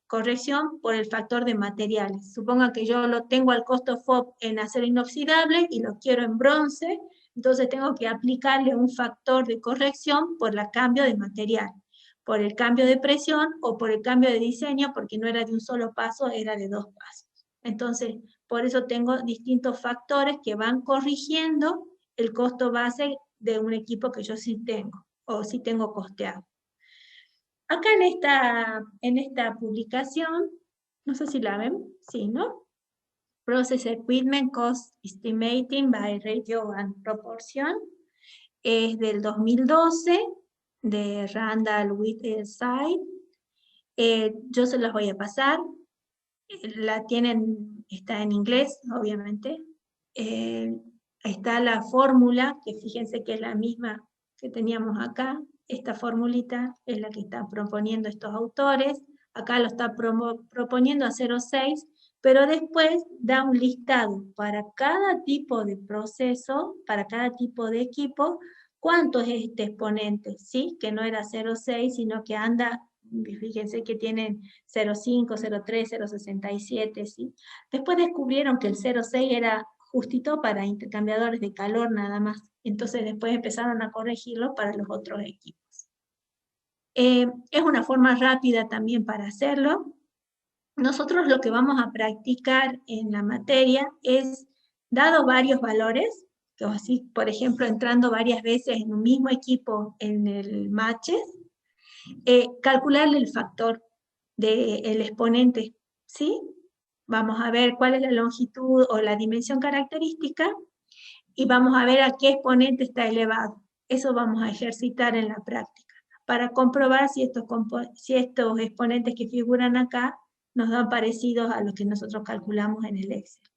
corrección por el factor de materiales. Supongan que yo lo tengo al costo FOB en acero inoxidable y lo quiero en bronce, entonces tengo que aplicarle un factor de corrección por el cambio de material, por el cambio de presión o por el cambio de diseño, porque no era de un solo paso, era de 2 pasos. Entonces, por eso tengo distintos factores que van corrigiendo el costo base de un equipo que yo sí tengo, o sí tengo costeado. Acá en esta publicación, no sé si la ven, sí, ¿no? Process Equipment Cost Estimating by Ratio and Proportion, es del 2012, de Randall Whiteside. Yo se las voy a pasar, la tienen, está en inglés, obviamente. Está la fórmula, que fíjense que es la misma que teníamos acá. Esta formulita es la que están proponiendo estos autores. Acá lo está proponiendo a 0,6, pero después da un listado para cada tipo de proceso, para cada tipo de equipo, cuánto es este exponente, ¿sí? Que no era 0,6, sino que anda, fíjense que tienen 0,5, 0,3, 0,67, ¿sí? Después descubrieron que el 0,6 era justito para intercambiadores de calor nada más. Entonces después empezaron a corregirlo para los otros equipos. Es una forma rápida también para hacerlo. Nosotros lo que vamos a practicar en la materia es, dado varios valores, que así, por ejemplo, entrando varias veces en un mismo equipo en el matches, calcularle el factor del exponente, ¿sí? Vamos a ver cuál es la longitud o la dimensión característica y vamos a ver a qué exponente está elevado. Eso vamos a ejercitar en la práctica para comprobar si estos exponentes que figuran acá nos dan parecidos a los que nosotros calculamos en el Excel.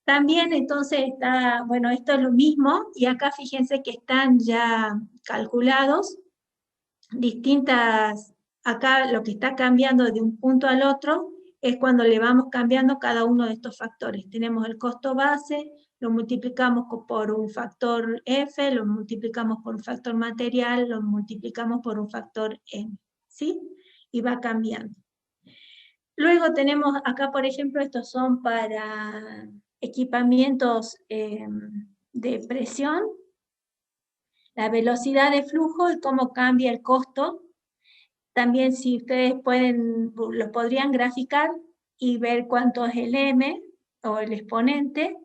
También entonces está, bueno, esto es lo mismo, y acá fíjense que están ya calculados distintas, acá lo que está cambiando de un punto al otro es cuando le vamos cambiando cada uno de estos factores. Tenemos el costo base, lo multiplicamos por un factor F, lo multiplicamos por un factor material, lo multiplicamos por un factor M, ¿sí? Y va cambiando. Luego tenemos acá, por ejemplo, estos son para equipamientos de presión, la velocidad de flujo y cómo cambia el costo. También si ustedes pueden, lo podrían graficar y ver cuánto es el M o el exponente.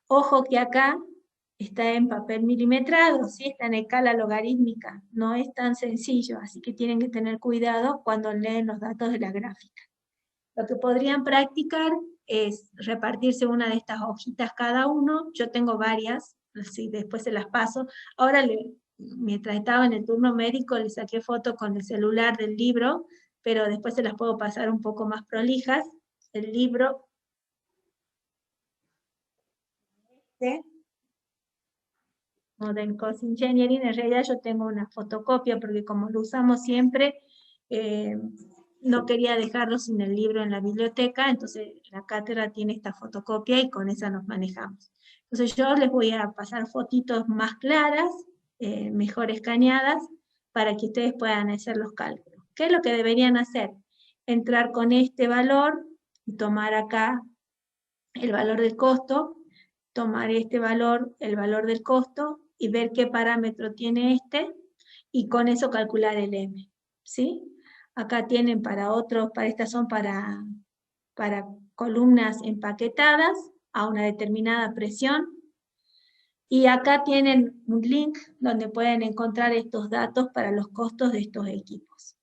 Ojo que acá está en papel milimetrado, ¿sí? Está en escala logarítmica, no es tan sencillo, así que tienen que tener cuidado cuando leen los datos de la gráfica. Lo que podrían practicar es repartirse una de estas hojitas cada uno. Yo tengo varias, así después se las paso. Ahora, mientras estaba en el turno médico, le saqué foto con el celular del libro, pero después se las puedo pasar un poco más prolijas. El libro. Modern Cost Engineering, en realidad yo tengo una fotocopia, porque como lo usamos siempre, no quería dejarlo sin el libro en la biblioteca, entonces la cátedra tiene esta fotocopia y con esa nos manejamos. Entonces yo les voy a pasar fotitos más claras, mejor escaneadas, para que ustedes puedan hacer los cálculos. ¿Qué es lo que deberían hacer? Entrar con este valor y tomar acá el valor del costo, tomar este valor, el valor del costo, y ver qué parámetro tiene este, y con eso calcular el M, ¿sí? Acá tienen para otros, para estas son para columnas empaquetadas a una determinada presión, y acá tienen un link donde pueden encontrar estos datos para los costos de estos equipos.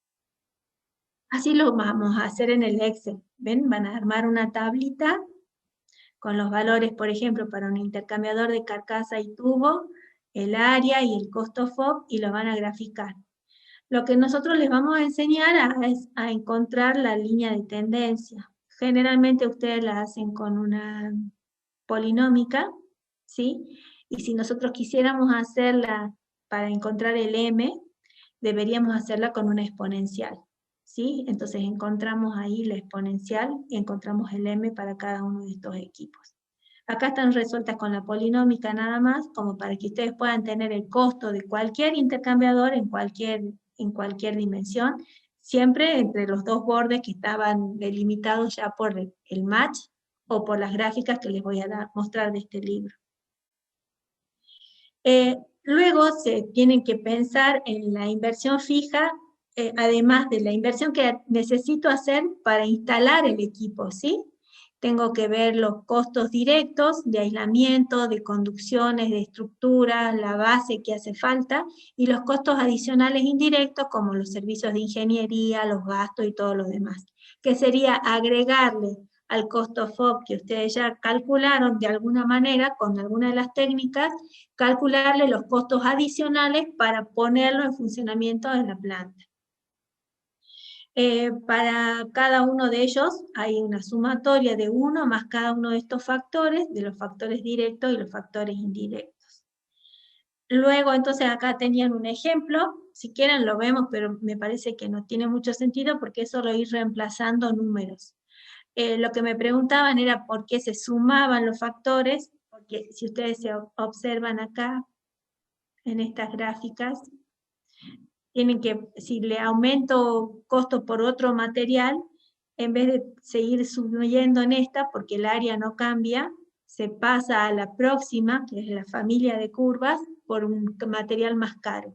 Así lo vamos a hacer en el Excel, ¿ven? Van a armar una tablita con los valores, por ejemplo, para un intercambiador de carcasa y tubo, el área y el costo FOB, y lo van a graficar. Lo que nosotros les vamos a enseñar es a encontrar la línea de tendencia. Generalmente ustedes la hacen con una polinómica, ¿sí? Y si nosotros quisiéramos hacerla para encontrar el M, deberíamos hacerla con una exponencial, ¿sí? Entonces encontramos ahí la exponencial y encontramos el M para cada uno de estos equipos. Acá están resueltas con la polinómica nada más, como para que ustedes puedan tener el costo de cualquier intercambiador en cualquier dimensión, siempre entre los dos bordes que estaban delimitados ya por el match o por las gráficas que les voy a mostrar de este libro. Luego se tienen que pensar en la inversión fija, además de la inversión que necesito hacer para instalar el equipo, ¿sí? Tengo que ver los costos directos de aislamiento, de conducciones, de estructuras, la base que hace falta, y los costos adicionales indirectos como los servicios de ingeniería, los gastos y todo lo demás, que sería agregarle al costo FOB que ustedes ya calcularon de alguna manera, con alguna de las técnicas, calcularle los costos adicionales para ponerlo en funcionamiento en la planta. Para cada uno de ellos hay una sumatoria de 1 más cada uno de estos factores, de los factores directos y los factores indirectos. Luego, entonces, acá tenían un ejemplo, si quieren lo vemos, pero me parece que no tiene mucho sentido porque es solo ir reemplazando números. Lo que me preguntaban era por qué se sumaban los factores, porque si ustedes se observan acá, en estas gráficas, tienen que, si le aumento costo por otro material, en vez de seguir subiendo en esta, porque el área no cambia, se pasa a la próxima, que es la familia de curvas, por un material más caro.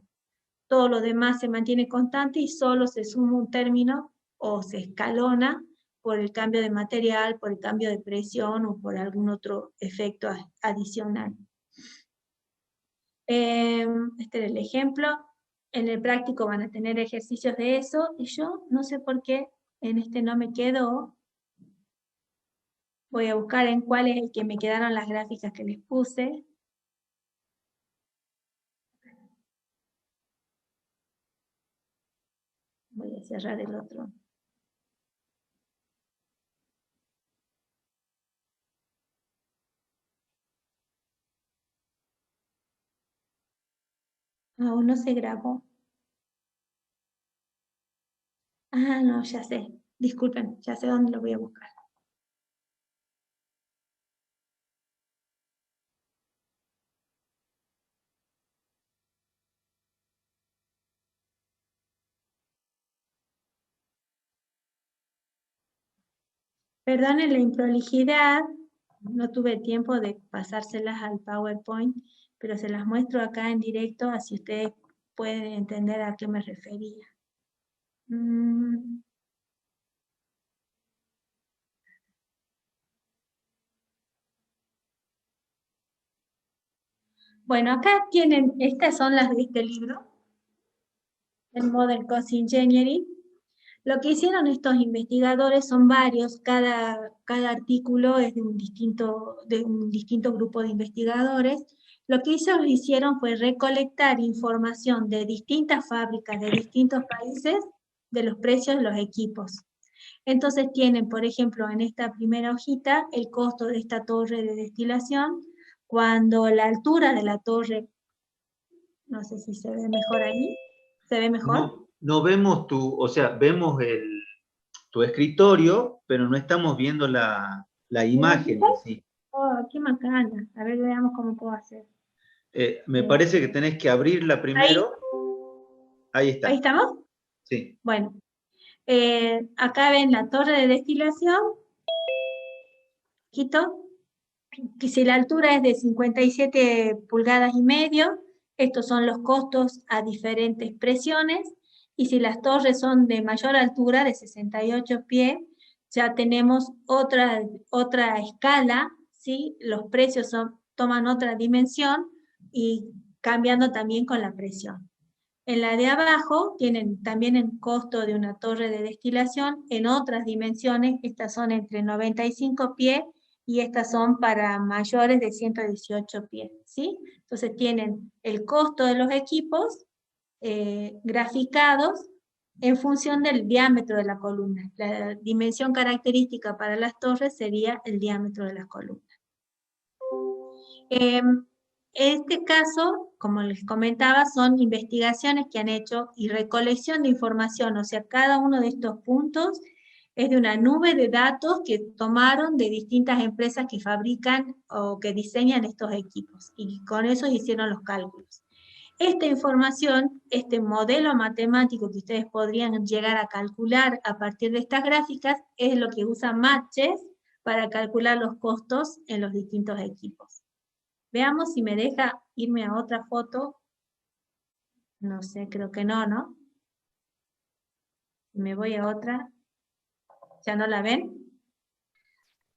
Todo lo demás se mantiene constante y solo se suma un término o se escalona por el cambio de material, por el cambio de presión o por algún otro efecto adicional. Este era el ejemplo. En el práctico van a tener ejercicios de eso, y yo no sé por qué en este no me quedó. Voy a buscar en cuál es el que me quedaron las gráficas que les puse. Voy a cerrar el otro. Aún no se grabó. Ah, no, ya sé. Disculpen, ya sé dónde lo voy a buscar. Perdonen la improlijidad, no tuve tiempo de pasárselas al PowerPoint, pero se las muestro acá en directo, así ustedes pueden entender a qué me refería. Bueno, acá tienen, estas son las de este libro, el Modern Cost Engineering. Lo que hicieron estos investigadores son varios, cada artículo es de un distinto grupo de investigadores. Lo que ellos hicieron fue recolectar información de distintas fábricas de distintos países de los precios de los equipos. Entonces tienen, por ejemplo, en esta primera hojita, el costo de esta torre de destilación, cuando la altura de la torre, no sé si se ve mejor ahí, ¿se ve mejor? No vemos o sea, vemos tu escritorio, pero no estamos viendo la imagen en sí. Oh, qué macana. A ver, veamos cómo puedo hacer. Me parece que tenés que abrirla primero. Ahí está. ¿Ahí estamos? Sí. Bueno, acá ven la torre de destilación. Que si la altura es de 57 pulgadas y medio, estos son los costos a diferentes presiones, y si las torres son de mayor altura, de 68 pies, ya tenemos otra escala, ¿sí? Los precios toman otra dimensión y cambiando también con la presión. En la de abajo tienen también el costo de una torre de destilación en otras dimensiones, estas son entre 95 pies y estas son para mayores de 118 pies, ¿sí? Entonces tienen el costo de los equipos graficados en función del diámetro de la columna. La dimensión característica para las torres sería el diámetro de las columnas. En este caso, como les comentaba, son investigaciones que han hecho y recolección de información, o sea, cada uno de estos puntos es de una nube de datos que tomaron de distintas empresas que fabrican o que diseñan estos equipos, y con eso hicieron los cálculos. Esta información, este modelo matemático que ustedes podrían llegar a calcular a partir de estas gráficas, es lo que usa Matches para calcular los costos en los distintos equipos. Veamos si me deja irme a otra foto. No sé, creo que no, ¿no? Me voy a otra. ¿Ya no la ven?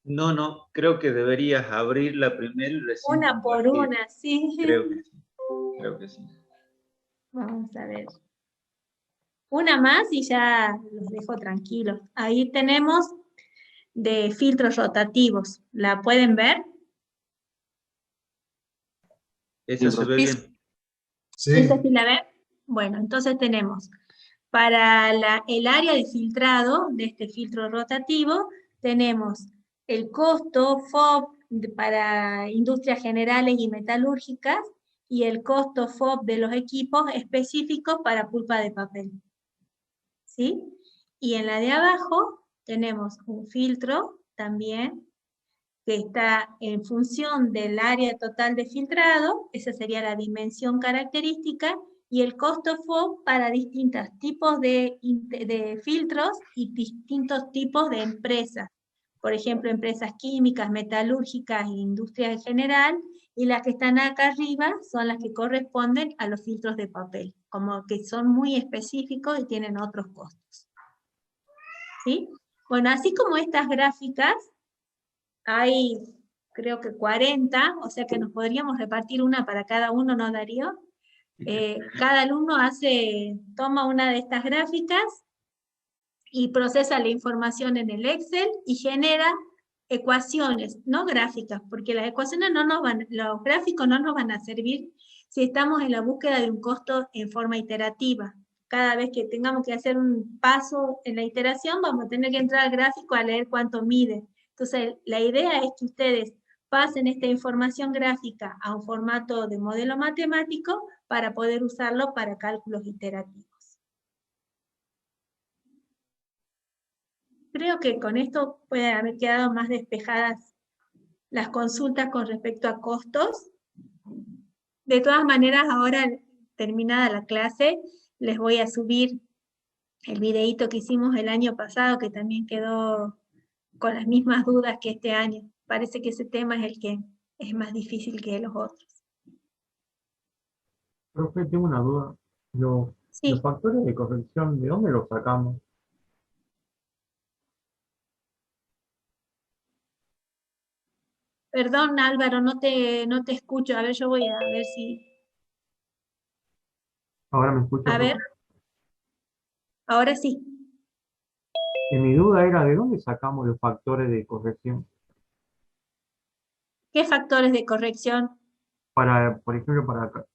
No, creo que deberías abrirla primero y recién una por una, sí. Creo que sí. Vamos a ver. Una más y ya los dejo tranquilos. Ahí tenemos de filtros rotativos. ¿La pueden ver? Esa se ve bien. Sí. ¿Esa sí la ven? Bueno, entonces tenemos para el área de filtrado de este filtro rotativo, tenemos el costo FOB para industrias generales y metalúrgicas y el costo FOB de los equipos específicos para pulpa de papel. ¿Sí? Y en la de abajo tenemos un filtro también que está en función del área total de filtrado, esa sería la dimensión característica, y el costo FOB para distintos tipos de filtros y distintos tipos de empresas. Por ejemplo, empresas químicas, metalúrgicas e industria en general, y las que están acá arriba son las que corresponden a los filtros de papel, como que son muy específicos y tienen otros costos. ¿Sí? Bueno, así como estas gráficas, hay creo que 40, o sea que nos podríamos repartir una para cada uno, ¿no, Darío? Cada alumno toma una de estas gráficas y procesa la información en el Excel y genera ecuaciones, no gráficas, porque las ecuaciones los gráficos no nos van a servir si estamos en la búsqueda de un costo en forma iterativa. Cada vez que tengamos que hacer un paso en la iteración, vamos a tener que entrar al gráfico a leer cuánto mide. Entonces, la idea es que ustedes pasen esta información gráfica a un formato de modelo matemático para poder usarlo para cálculos iterativos. Creo que con esto pueden haber quedado más despejadas las consultas con respecto a costos. De todas maneras, ahora terminada la clase, les voy a subir el videíto que hicimos el año pasado, que también quedó con las mismas dudas que este año. Parece que ese tema es el que es más difícil que los otros. Profe, tengo una duda. Los factores de corrección, ¿de dónde los sacamos? Perdón, Álvaro, no te escucho. A ver, yo voy a ver si... Ahora me escucho. A ver. Ahora sí. Mi duda era, ¿de dónde sacamos los factores de corrección? ¿Qué factores de corrección? Para, por ejemplo,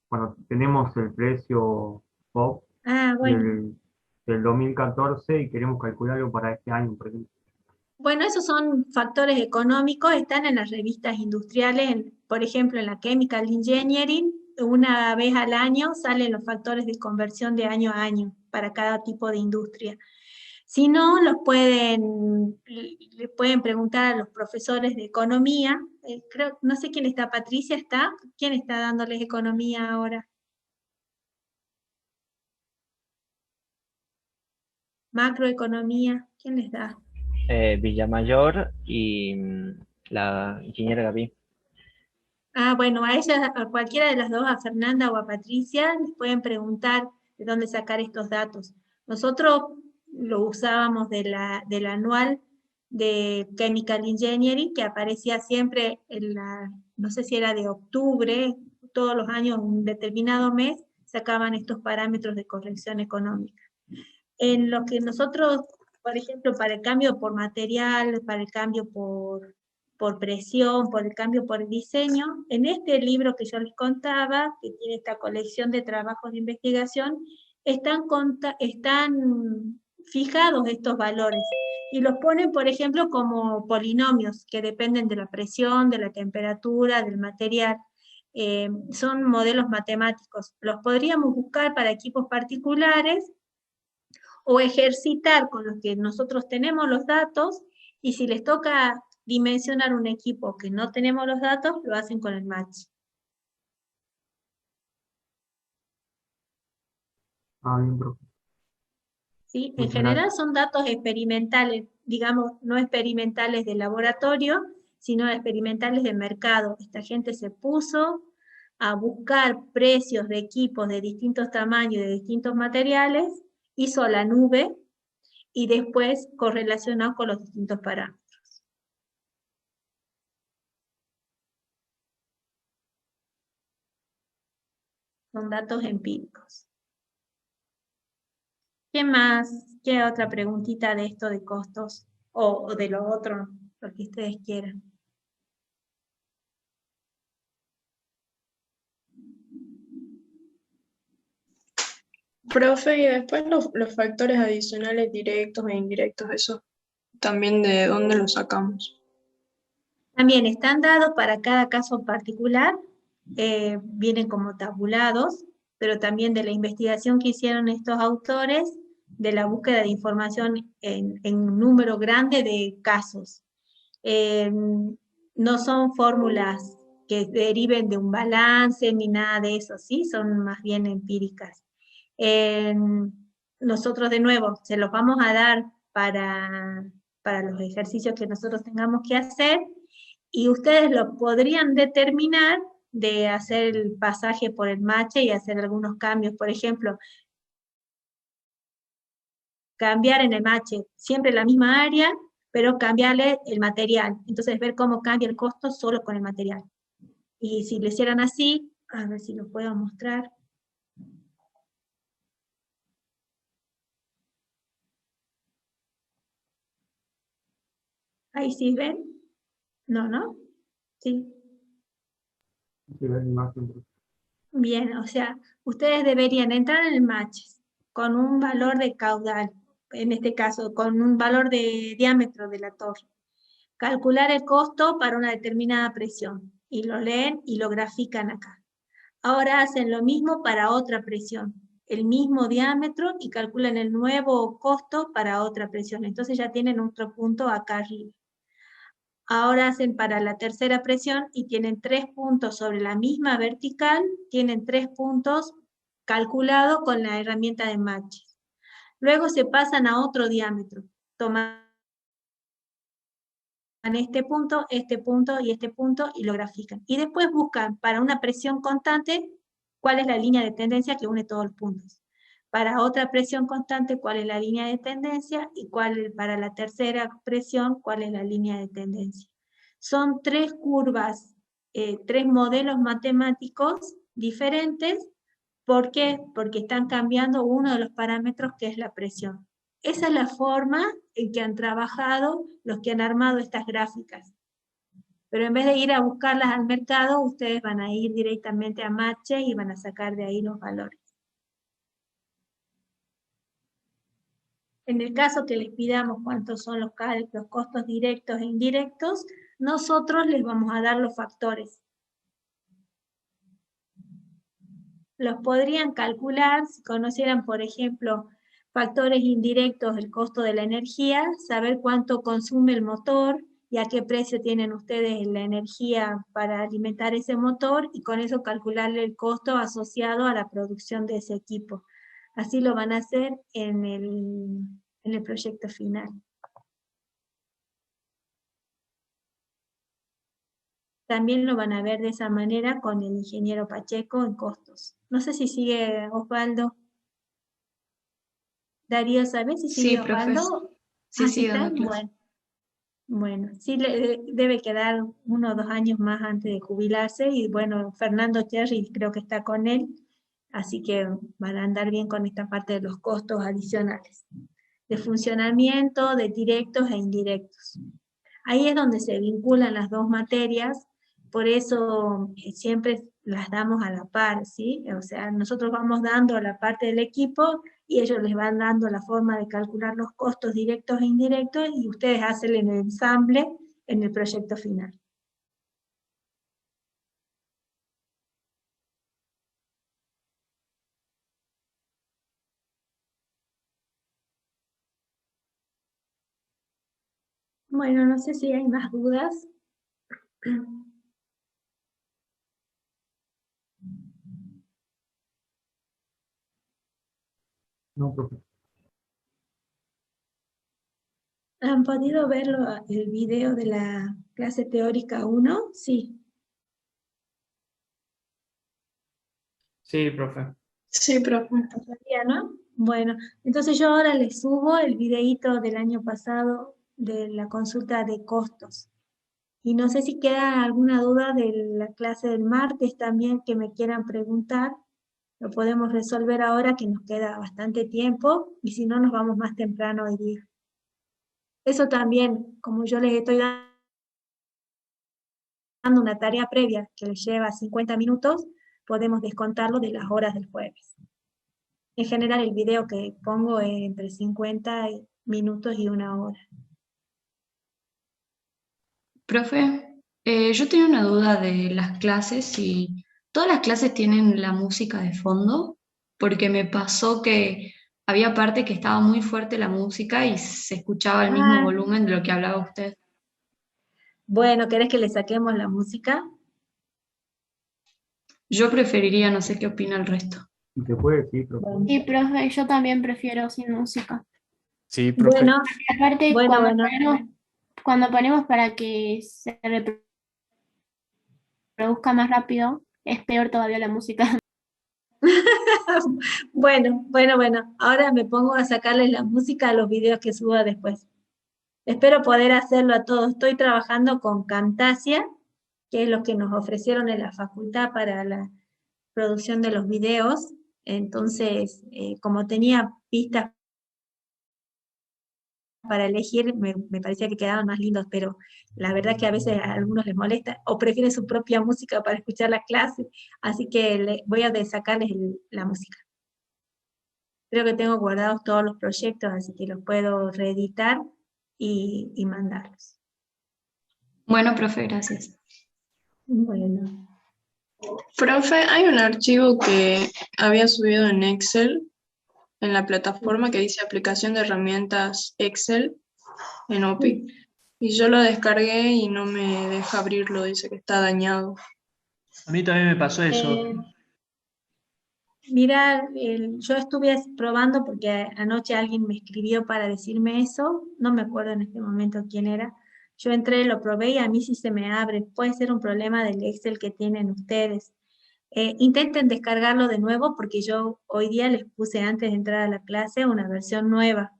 cuando tenemos el precio POP bueno. del 2014 y queremos calcularlo para este año, por ejemplo. Bueno, esos son factores económicos, están en las revistas industriales, por ejemplo, en la Chemical Engineering, una vez al año salen los factores de conversión de año a año para cada tipo de industria. Si no, le pueden preguntar a los profesores de economía. No sé quién está, Patricia está. ¿Quién está dándoles economía ahora? Macroeconomía, ¿quién les da? Villamayor y la ingeniera Gaby. Bueno, a ella, a cualquiera de las dos, a Fernanda o a Patricia, les pueden preguntar de dónde sacar estos datos. Nosotros lo usábamos del anual de Chemical Engineering, que aparecía siempre no sé si era de octubre, todos los años, un determinado mes, sacaban estos parámetros de corrección económica. En lo que nosotros, por ejemplo, para el cambio por material, para el cambio por presión, por el cambio por diseño, en este libro que yo les contaba, que tiene esta colección de trabajos de investigación, están fijados estos valores y los ponen, por ejemplo, como polinomios que dependen de la presión, de la temperatura, del material. Son modelos matemáticos. Los podríamos buscar para equipos particulares o ejercitar con los que nosotros tenemos los datos, y si les toca dimensionar un equipo que no tenemos los datos, lo hacen con el match. Bien, profe. ¿Sí? En general son datos experimentales, digamos, no experimentales de laboratorio, sino experimentales de mercado. Esta gente se puso a buscar precios de equipos de distintos tamaños y de distintos materiales, hizo la nube y después correlacionó con los distintos parámetros. Son datos empíricos. ¿Qué más? ¿Qué otra preguntita de esto de costos? O de lo otro, lo que ustedes quieran. Profe, y después los factores adicionales directos e indirectos, eso también de dónde los sacamos. También están dados para cada caso particular, vienen como tabulados, pero también de la investigación que hicieron estos autores, de la búsqueda de información en un número grande de casos. No son fórmulas que deriven de un balance ni nada de eso, ¿sí? Son más bien empíricas. Nosotros, de nuevo, se los vamos a dar para los ejercicios que nosotros tengamos que hacer, y ustedes lo podrían determinar de hacer el pasaje por el match y hacer algunos cambios. Por ejemplo, cambiar en el match siempre la misma área, pero cambiarle el material. Entonces, ver cómo cambia el costo solo con el material. Y si lo hicieran así, a ver si lo puedo mostrar. Ahí sí ven. ¿No? Sí. Bien, o sea, ustedes deberían entrar en el match con un valor de caudal, en este caso, con un valor de diámetro de la torre. Calcular el costo para una determinada presión, y lo leen y lo grafican acá. Ahora hacen lo mismo para otra presión, el mismo diámetro y calculan el nuevo costo para otra presión. Entonces ya tienen otro punto acá arriba. Ahora hacen para la tercera presión y tienen 3 puntos sobre la misma vertical, tienen 3 puntos calculados con la herramienta de matches. Luego se pasan a otro diámetro, toman este punto y este punto y lo grafican. Y después buscan para una presión constante cuál es la línea de tendencia que une todos los puntos. Para otra presión constante, cuál es la línea de tendencia y para la tercera presión, cuál es la línea de tendencia. Son 3 curvas, 3 modelos matemáticos diferentes. ¿Por qué? Porque están cambiando uno de los parámetros que es la presión. Esa es la forma en que han trabajado los que han armado estas gráficas. Pero en vez de ir a buscarlas al mercado, ustedes van a ir directamente a Matches y van a sacar de ahí los valores. En el caso que les pidamos cuántos son los costos directos e indirectos, nosotros les vamos a dar los factores. Los podrían calcular si conocieran, por ejemplo, factores indirectos, el costo de la energía, saber cuánto consume el motor y a qué precio tienen ustedes la energía para alimentar ese motor y con eso calcularle el costo asociado a la producción de ese equipo. Así lo van a hacer en el proyecto final. También lo van a ver de esa manera con el ingeniero Pacheco en costos. No sé si sigue Osvaldo. Darío, ¿sabes si sigue Sí, profe. Osvaldo? Sí, sí, ¿está? dando clase. Bueno, sí le debe quedar 1 o 2 años más antes de jubilarse y bueno, Fernando Terry creo que está con él, así que van a andar bien con esta parte de los costos adicionales, de funcionamiento, de directos e indirectos. Ahí es donde se vinculan las 2 materias, por eso siempre las damos a la par, ¿sí? O sea, nosotros vamos dando la parte del equipo y ellos les van dando la forma de calcular los costos directos e indirectos y ustedes hacen el ensamble en el proyecto final. Bueno, no sé si hay más dudas. No, profe. ¿Han podido ver el video de la clase teórica 1? Sí. Sí, profe. Sí, profe. ¿No? Bueno, entonces yo ahora les subo el videíto del año pasado de la consulta de costos. Y no sé si queda alguna duda de la clase del martes también que me quieran preguntar. Lo podemos resolver ahora que nos queda bastante tiempo y si no nos vamos más temprano hoy día. Eso también, como yo les estoy dando una tarea previa que les lleva 50 minutos, podemos descontarlo de las horas del jueves. En general el video que pongo es entre 50 minutos y 1 hora. Profe, yo tenía una duda de las clases, si todas las clases tienen la música de fondo, porque me pasó que había parte que estaba muy fuerte la música y se escuchaba el mismo volumen de lo que hablaba usted. Bueno, ¿querés que le saquemos la música? Yo preferiría, no sé qué opina el resto. ¿Se puede decir, profe? Sí, profe, yo también prefiero sin música. Sí, profe. Bueno, Aparte, bueno. Cuando ponemos para que se reproduzca más rápido, es peor todavía la música. Bueno. Ahora me pongo a sacarles la música a los videos que suba después. Espero poder hacerlo a todos. Estoy trabajando con Camtasia, que es lo que nos ofrecieron en la facultad para la producción de los videos. Entonces, como tenía pistas para elegir, me parecía que quedaban más lindos, pero la verdad que a veces a algunos les molesta o prefieren su propia música para escuchar la clase, así que voy a sacarles la música. Creo que tengo guardados todos los proyectos, así que los puedo reeditar y mandarlos. Bueno, profe, gracias. Bueno. Profe, hay un archivo que había subido en Excel, en la plataforma que dice aplicación de herramientas Excel en OPI. Y yo lo descargué y no me deja abrirlo, dice que está dañado. A mí también me pasó eso. Mira, yo estuve probando porque anoche alguien me escribió para decirme eso, no me acuerdo en este momento quién era. Yo entré, lo probé y a mí sí se me abre. Puede ser un problema del Excel que tienen ustedes. Intenten descargarlo de nuevo porque yo hoy día les puse antes de entrar a la clase una versión nueva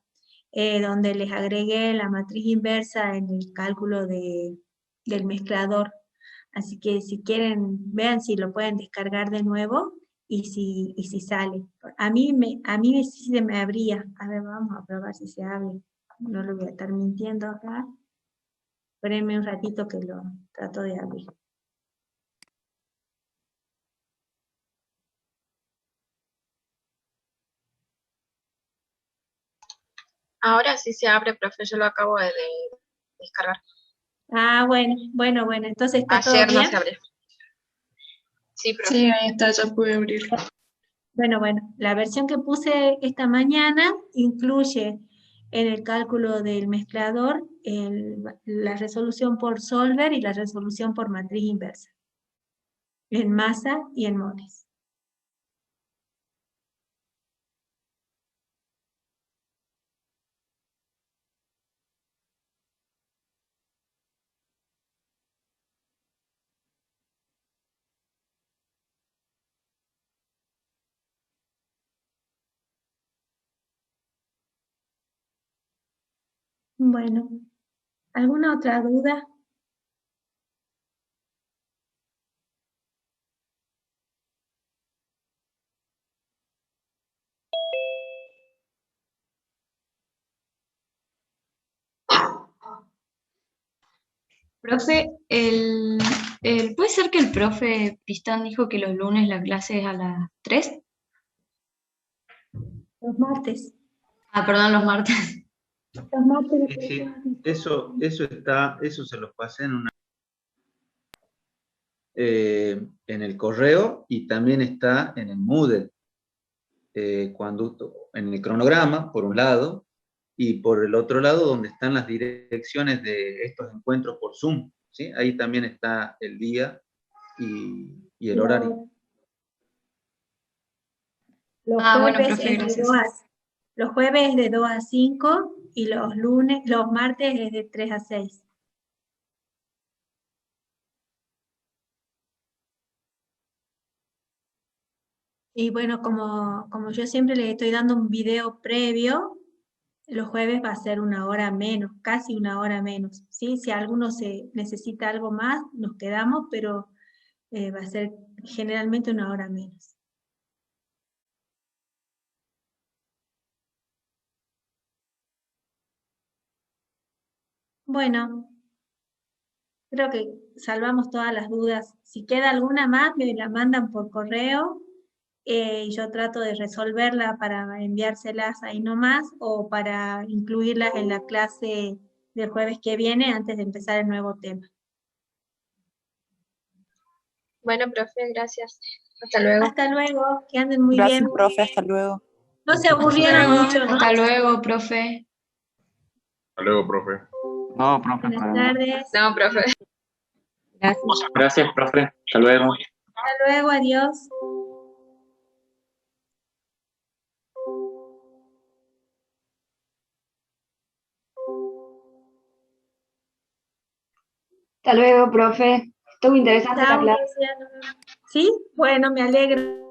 donde les agregué la matriz inversa en el cálculo del mezclador. Así que si quieren, vean si lo pueden descargar de nuevo y si sale. A mí sí se me abría. A ver, vamos a probar si se abre. No lo voy a estar mintiendo acá. Espérenme un ratito que lo trato de abrir. Ahora sí se abre, profe, yo lo acabo de descargar. Ah, bueno, entonces está todo Ayer no bien. se abrió. Sí, profe. Sí, ahí está, ya pude abrirlo. Bueno, la versión que puse esta mañana incluye en el cálculo del mezclador la resolución por solver y la resolución por matriz inversa, en masa y en moles. Bueno, ¿alguna otra duda? Profe, ¿puede ser que el profe Pistán dijo que los lunes la clase es a las 3? Los martes. Ah, perdón, los martes. Los martes de Sí, eso se los pasé en el correo y también está en el Moodle. En el cronograma, por un lado, y por el otro lado, donde están las direcciones de estos encuentros por Zoom. ¿Sí? Ahí también está el día y el horario. Los bueno, jueves profe, es gracias. los jueves es de 2 a 5 y los martes es de 3 a 6. Y bueno, como yo siempre les estoy dando un video previo, los jueves va a ser 1 hora menos, casi 1 hora menos. ¿Sí? Si alguno se necesita algo más, nos quedamos, pero va a ser generalmente 1 hora menos. Bueno, creo que salvamos todas las dudas. Si queda alguna más, me la mandan por correo y yo trato de resolverla para enviárselas ahí nomás o para incluirlas en la clase del jueves que viene antes de empezar el nuevo tema. Bueno, profe, gracias. Hasta luego. Hasta luego, que anden muy Gracias, bien. profe, hasta luego. No se aburrieron mucho, ¿no? Hasta luego, profe. Hasta luego, profe. No, profe. Buenas tardes. No, profe. Gracias. Gracias, profe. Hasta luego. Hasta luego, adiós. Hasta luego, profe. Estuvo interesante la Chao, clase. Luciano. ¿Sí? Bueno, me alegro.